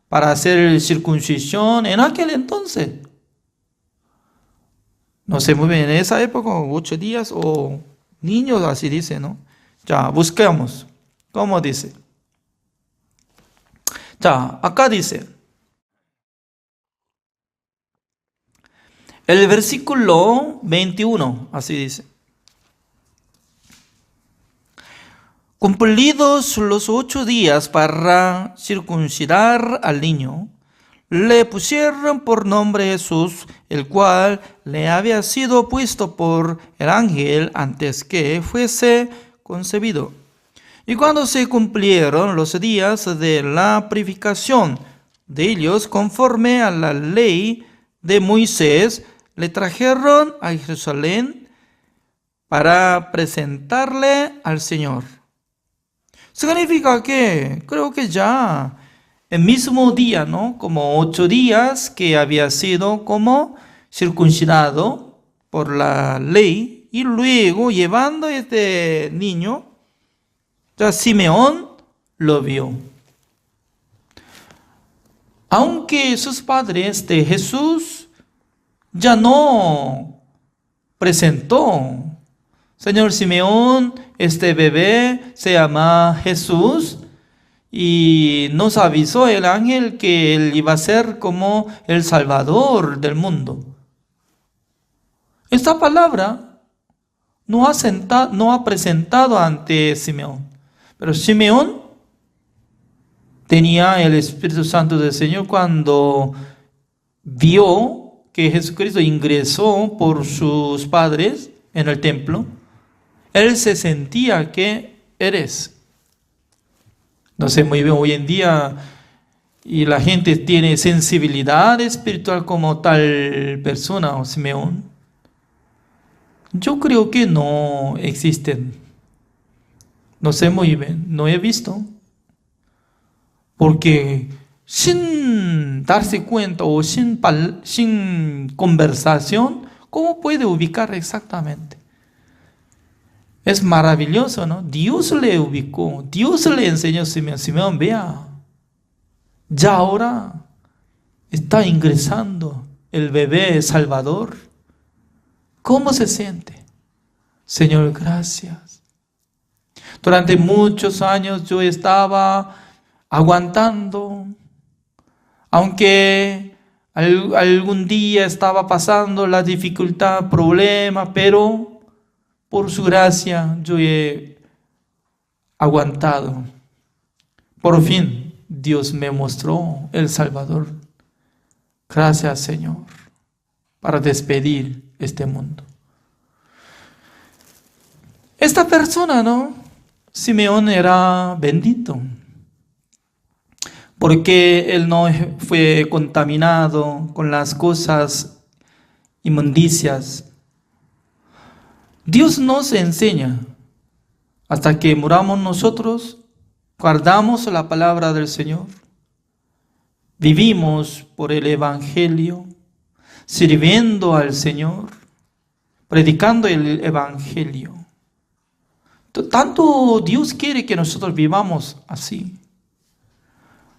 para hacer circuncisión, en aquel entonces. No sé muy bien, en esa época, 8 días o niños, así dice, ¿no? Ya, busquemos. ¿Cómo dice? Ya, acá dice. El versículo 21, así dice. Cumplidos los 8 días para circuncidar al niño, le pusieron por nombre Jesús, el cual le había sido puesto por el ángel antes que fuese concebido. Y cuando se cumplieron los días de la purificación de ellos, conforme a la ley de Moisés, le trajeron a Jerusalén para presentarle al Señor. Significa que creo que ya el mismo día, ¿no? Como 8 días que había sido como circuncidado por la ley, y luego llevando este niño, ya Simeón lo vio. Aunque sus padres de Jesús ya no presentó, Señor Simeón, este bebé se llama Jesús, y nos avisó el ángel que él iba a ser como el Salvador del mundo. Esta palabra no ha presentado ante Simeón, pero Simeón tenía el Espíritu Santo del Señor cuando vio que Jesucristo ingresó por sus padres en el templo. Él se sentía que eres. No sé muy bien, hoy en día y la gente tiene sensibilidad espiritual como tal persona o Simeón. Yo creo que no existen. No sé muy bien, no he visto. Porque sin darse cuenta o sin conversación, ¿cómo puede ubicar exactamente? Es maravilloso, ¿no? Dios le ubicó, Dios le enseñó a Simeón. Simeón, vea, ya ahora está ingresando el bebé Salvador. ¿Cómo se siente? Señor, gracias. Durante muchos años yo estaba aguantando, aunque algún día estaba pasando la dificultad, problema, pero por su gracia yo he aguantado. Por fin Dios me mostró el Salvador. Gracias, Señor, para despedir este mundo. Esta persona, ¿no? Simeón era bendito, porque él no fue contaminado con las cosas inmundicias. Dios nos enseña, hasta que muramos nosotros, guardamos la palabra del Señor, vivimos por el Evangelio, sirviendo al Señor, predicando el Evangelio. Tanto Dios quiere que nosotros vivamos así.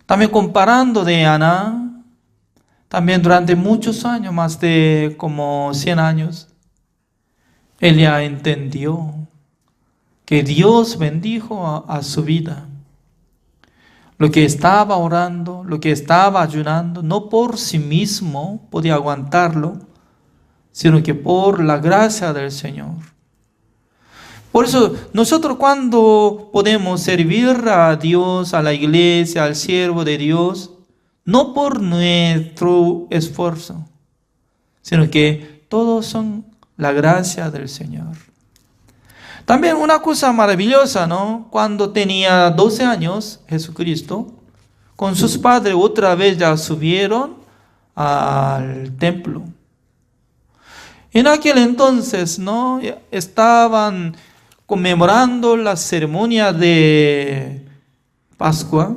También comparando de Ana, también durante muchos años, más de como 100 años, ella entendió que Dios bendijo a su vida. Lo que estaba orando, lo que estaba ayunando, no por sí mismo podía aguantarlo, sino que por la gracia del Señor. Por eso nosotros cuando podemos servir a Dios, a la iglesia, al siervo de Dios, no por nuestro esfuerzo, sino que todos son la gracia del Señor. También una cosa maravillosa, ¿no? Cuando tenía 12 años, Jesucristo, con sus padres otra vez ya subieron al templo. En aquel entonces, ¿no? Estaban conmemorando la ceremonia de Pascua,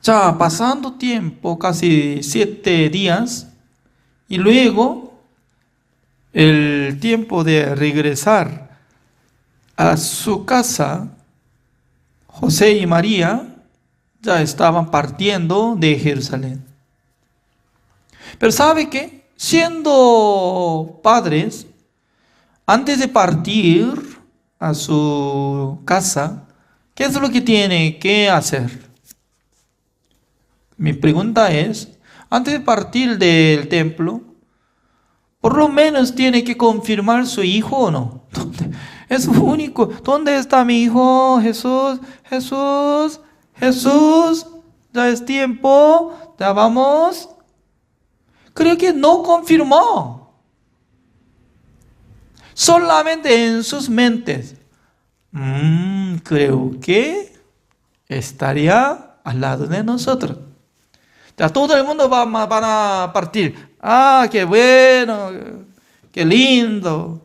Ya pasando tiempo, casi 7 días, y luego el tiempo de regresar a su casa, José y María ya estaban partiendo de Jerusalén. Pero ¿sabe qué? Siendo padres, antes de partir a su casa, ¿qué es lo que tiene que hacer? Mi pregunta es, antes de partir del templo, por lo menos tiene que confirmar su hijo o no. Es único. ¿Dónde está mi hijo? Jesús, Jesús, Jesús. Ya es tiempo. Ya vamos. Creo que no confirmó. Solamente en sus mentes. Creo que estaría al lado de nosotros. Ya todo el mundo van a partir. Qué bueno, qué lindo.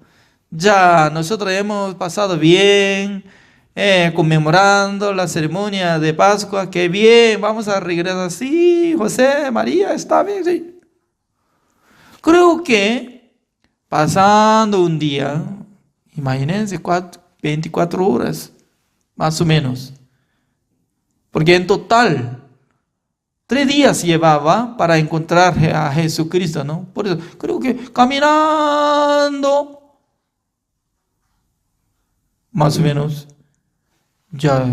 Ya nosotros hemos pasado bien, conmemorando la ceremonia de Pascua. Qué bien, vamos a regresar. Sí, José, María, está bien, sí. Creo que pasando un día, imagínense 24 horas, más o menos. Porque en total 3 días llevaba para encontrar a Jesucristo, ¿no? Por eso creo que caminando, más o menos, ya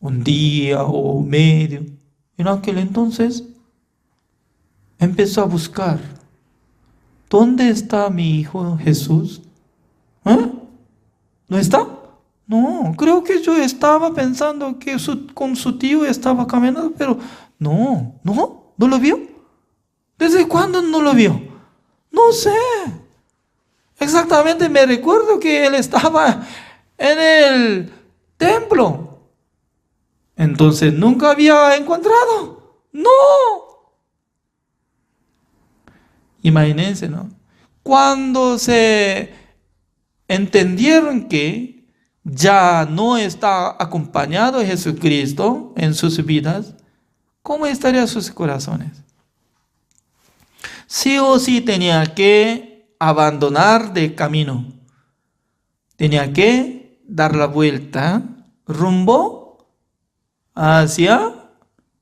un día o medio. En aquel entonces empezó a buscar, ¿dónde está mi hijo Jesús? ¿No está? No, creo que yo estaba pensando que con su tío estaba caminando, pero no lo vio. ¿Desde cuándo no lo vio? No sé. Exactamente me recuerdo que él estaba en el templo. Entonces nunca había encontrado. No. Imagínense, ¿no? Cuando se entendieron que ya no está acompañado de Jesucristo en sus vidas, ¿cómo estarían sus corazones? Sí o sí tenía que abandonar de camino. Tenía que dar la vuelta rumbo hacia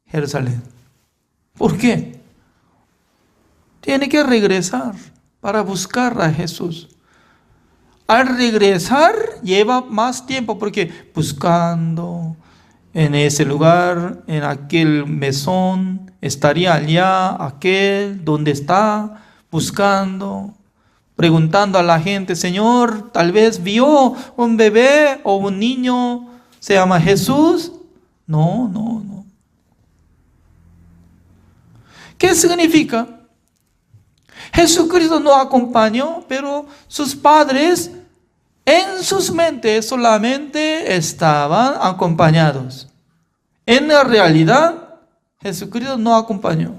Jerusalén. ¿Por qué? Tiene que regresar para buscar a Jesús. Al regresar lleva más tiempo porque buscando en ese lugar, en aquel mesón, estaría allá, aquel, donde está, buscando, preguntando a la gente, Señor, tal vez vio un bebé o un niño, se llama Jesús. No. ¿Qué significa? Jesucristo no acompañó, pero sus padres en sus mentes solamente estaban acompañados. En la realidad, Jesucristo no acompañó.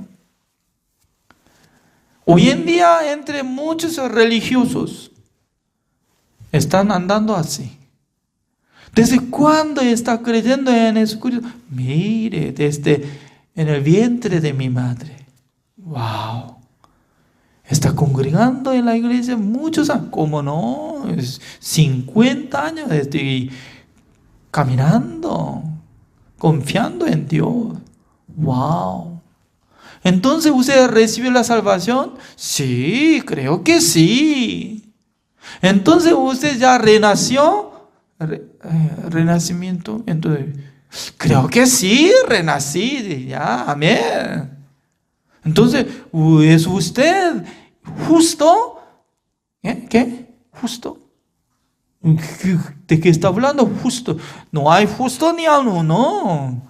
Hoy en día, entre muchos religiosos, están andando así. ¿Desde cuándo está creyendo en Jesucristo? Mire, desde en el vientre de mi madre. ¡Wow! Está congregando en la iglesia muchos años. ¿Cómo no? 50 años estoy caminando, confiando en Dios. ¡Wow! Entonces, ¿usted recibió la salvación? Sí, creo que sí. Entonces, ¿usted ya renació? Renacimiento. Entonces, creo que sí, renací. Ya, amén. Entonces, ¿es usted justo? ¿Qué? ¿Justo? ¿De qué está hablando? Justo. No hay justo ni a uno,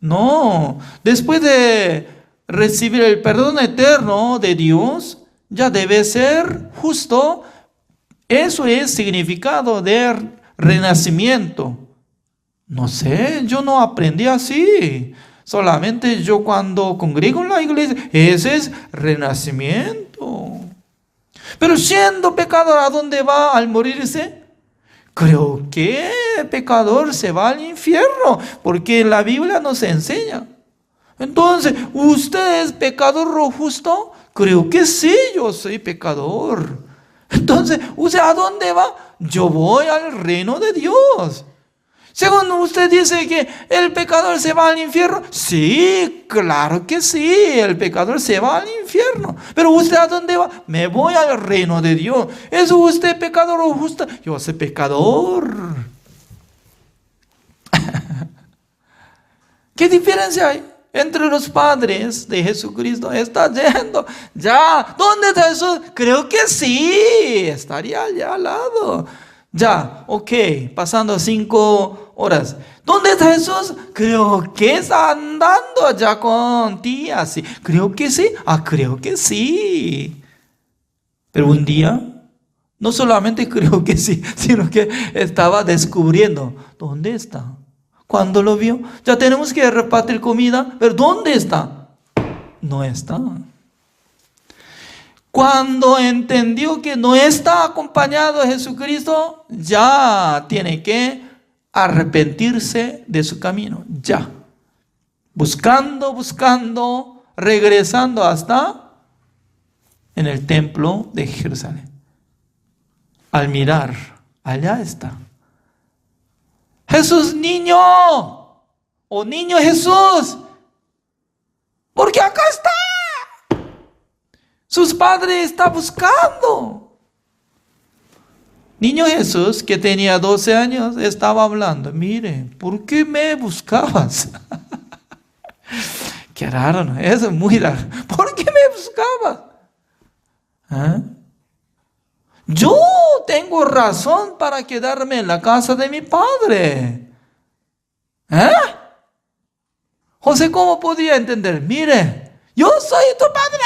no. Después de recibir el perdón eterno de Dios, ya debe ser justo. Eso es significado de renacimiento. No sé, yo no aprendí así. Solamente yo cuando congrego en la iglesia, ese es renacimiento. Pero siendo pecador, ¿a dónde va al morirse? Creo que el pecador se va al infierno, porque la Biblia nos enseña. Entonces, ¿usted es pecador o justo? Creo que sí, yo soy pecador. Entonces, ¿usted a dónde va? Yo voy al reino de Dios. Según usted dice que el pecador se va al infierno. Sí, claro que sí, el pecador se va al infierno. Pero ¿usted a dónde va? Me voy al reino de Dios. ¿Es usted pecador o justo? Yo soy pecador. ¿Qué diferencia hay entre los padres de Jesucristo? Está yendo ya. ¿Dónde está Jesús? Creo que sí, estaría allá al lado. Ya, ok, pasando 5 horas. ¿Dónde está Jesús? Creo que está andando allá con tía. Sí, creo que sí. Creo que sí. Pero un día, no solamente creo que sí, sino que estaba descubriendo. ¿Dónde está? Cuando lo vio, ya tenemos que repartir comida. ¿Pero dónde está? No está. Cuando entendió que no está acompañado de Jesucristo, ya tiene que arrepentirse de su camino. Ya. Buscando, regresando hasta en el templo de Jerusalén. Al mirar, allá está. Jesús niño, o niño Jesús, porque acá está. Sus padres están buscando. Niño Jesús, que tenía 12 años, estaba hablando. Mire, ¿por qué me buscabas? Qué raro, ¿no? Eso es muy raro. ¿Por qué me buscabas? Yo tengo razón para quedarme en la casa de mi padre. José, ¿cómo podía entender? Mire, yo soy tu padre.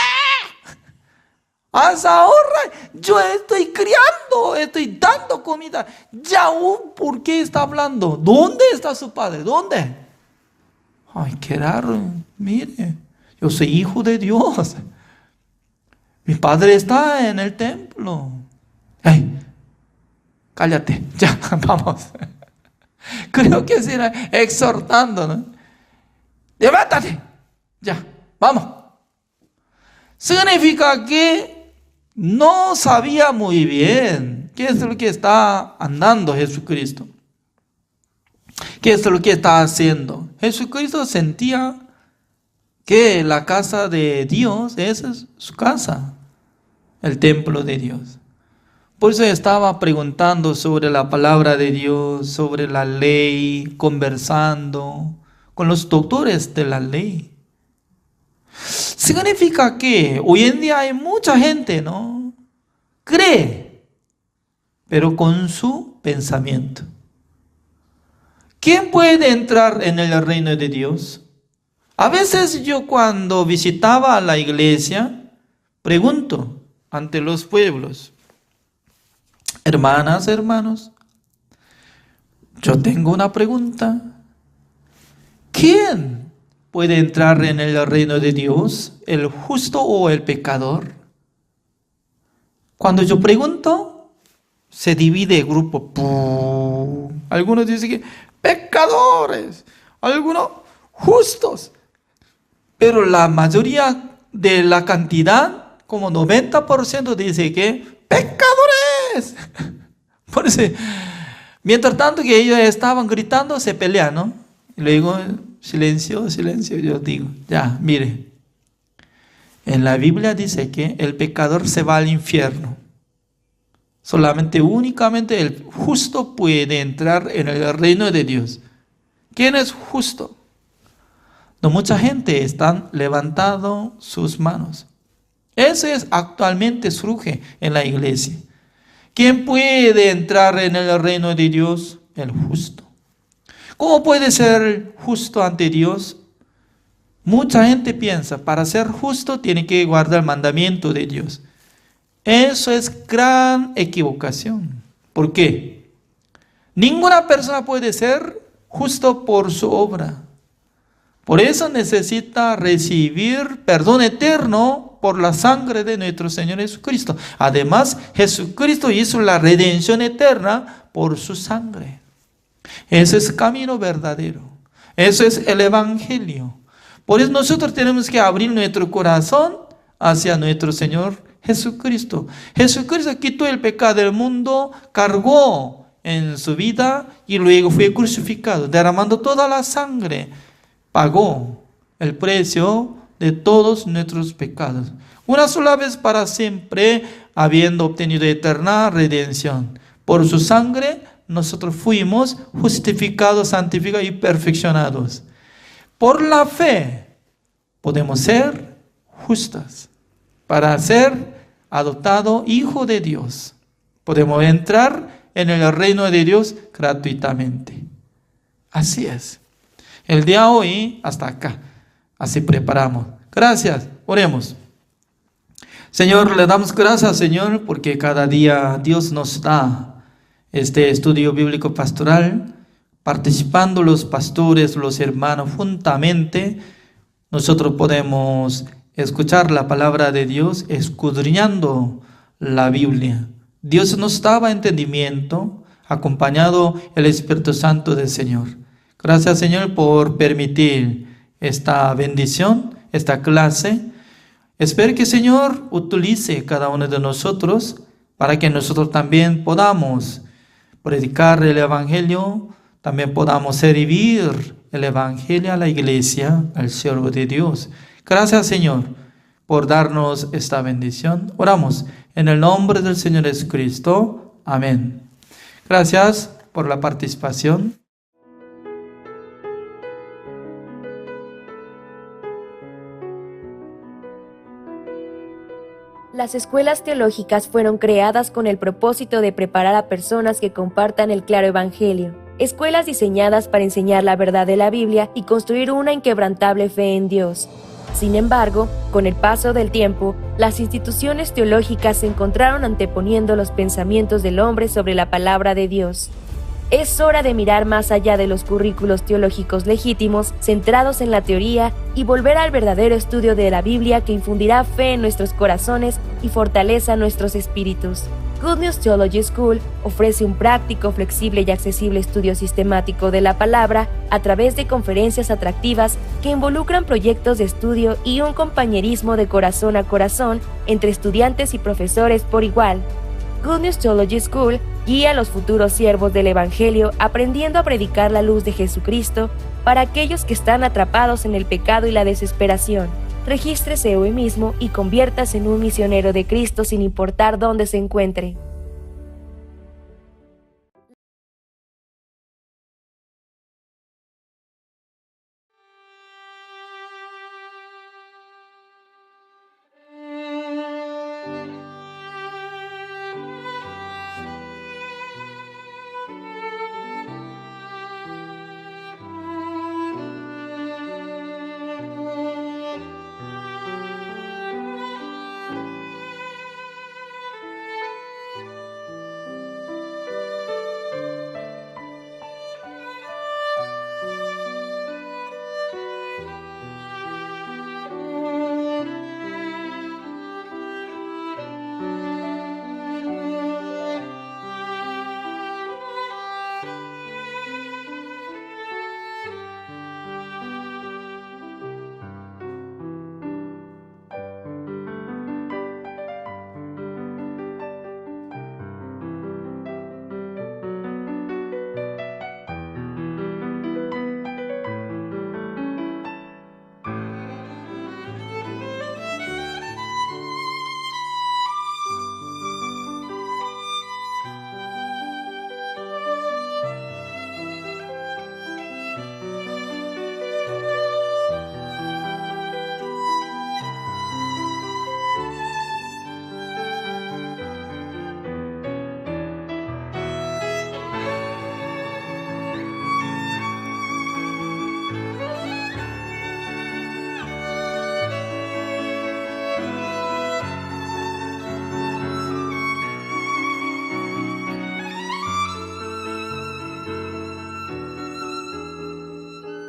Hasta ahora yo estoy criando, estoy dando comida. Ya, ¿por qué está hablando? ¿Dónde está su padre? ¿Dónde? Ay, qué raro. Mire, yo soy hijo de Dios. Mi padre está en el templo. Hey, cállate, ya, vamos. Creo que se era exhortando, ¿no? Levántate, ya, vamos. Significa que no sabía muy bien qué es lo que está andando Jesucristo. ¿Qué es lo que está haciendo? Jesucristo sentía que la casa de Dios, esa es su casa, el templo de Dios. Por eso estaba preguntando sobre la palabra de Dios, sobre la ley, conversando con los doctores de la ley. Significa que hoy en día hay mucha gente, ¿no? Cree, pero con su pensamiento. ¿Quién puede entrar en el reino de Dios? A veces yo cuando visitaba la iglesia, pregunto ante los pueblos, hermanas, hermanos, yo tengo una pregunta. ¿Quién puede entrar en el reino de Dios? ¿El justo o el pecador? Cuando yo pregunto, se divide el grupo. ¡Pum! Algunos dicen que pecadores, algunos justos. Pero la mayoría de la cantidad, como 90%, dice que pecadores. Por eso, mientras tanto que ellos estaban gritando, se pelean, ¿no? Y luego, silencio, silencio. Yo digo, ya, mire. En la Biblia dice que el pecador se va al infierno. Solamente, únicamente el justo puede entrar en el reino de Dios. ¿Quién es justo? No, mucha gente está levantando sus manos. Eso es actualmente surge en la iglesia. ¿Quién puede entrar en el reino de Dios? El justo. ¿Cómo puede ser justo ante Dios? Mucha gente piensa, para ser justo tiene que guardar el mandamiento de Dios. Eso es gran equivocación. ¿Por qué? Ninguna persona puede ser justo por su obra. Por eso necesita recibir perdón eterno por la sangre de nuestro Señor Jesucristo. Además, Jesucristo hizo la redención eterna por su sangre. Ese es el camino verdadero. Eso es el Evangelio. Por eso nosotros tenemos que abrir nuestro corazón hacia nuestro Señor Jesucristo. Jesucristo quitó el pecado del mundo, cargó en su vida y luego fue crucificado, derramando toda la sangre. Pagó el precio de todos nuestros pecados. Una sola vez para siempre, habiendo obtenido eterna redención. Por su sangre, nosotros fuimos justificados, santificados y perfeccionados. Por la fe, podemos ser justas. Para ser adoptado hijo de Dios, podemos entrar en el reino de Dios gratuitamente. Así es. El día de hoy, hasta acá. Así preparamos. Gracias. Oremos. Señor, le damos gracias, Señor, porque cada día Dios nos da este estudio bíblico pastoral, participando los pastores, los hermanos juntamente. Nosotros podemos escuchar la palabra de Dios, escudriñando la Biblia. Dios nos daba entendimiento, acompañado el Espíritu Santo del Señor. Gracias, Señor, por permitir esta bendición, esta clase. Espero que, Señor, utilice cada uno de nosotros para que nosotros también podamos predicar el Evangelio, también podamos servir el Evangelio a la iglesia, al siervo de Dios. Gracias, Señor, por darnos esta bendición. Oramos en el nombre del Señor Jesucristo. Amén. Gracias por la participación. Las escuelas teológicas fueron creadas con el propósito de preparar a personas que compartan el claro evangelio. Escuelas diseñadas para enseñar la verdad de la Biblia y construir una inquebrantable fe en Dios. Sin embargo, con el paso del tiempo, las instituciones teológicas se encontraron anteponiendo los pensamientos del hombre sobre la palabra de Dios. Es hora de mirar más allá de los currículos teológicos legítimos, centrados en la teoría, y volver al verdadero estudio de la Biblia que infundirá fe en nuestros corazones y fortaleza nuestros espíritus. Good News Theology School ofrece un práctico, flexible y accesible estudio sistemático de la palabra a través de conferencias atractivas que involucran proyectos de estudio y un compañerismo de corazón a corazón entre estudiantes y profesores por igual. Good News Theology School guía a los futuros siervos del Evangelio aprendiendo a predicar la luz de Jesucristo para aquellos que están atrapados en el pecado y la desesperación. Regístrese hoy mismo y conviértase en un misionero de Cristo sin importar dónde se encuentre.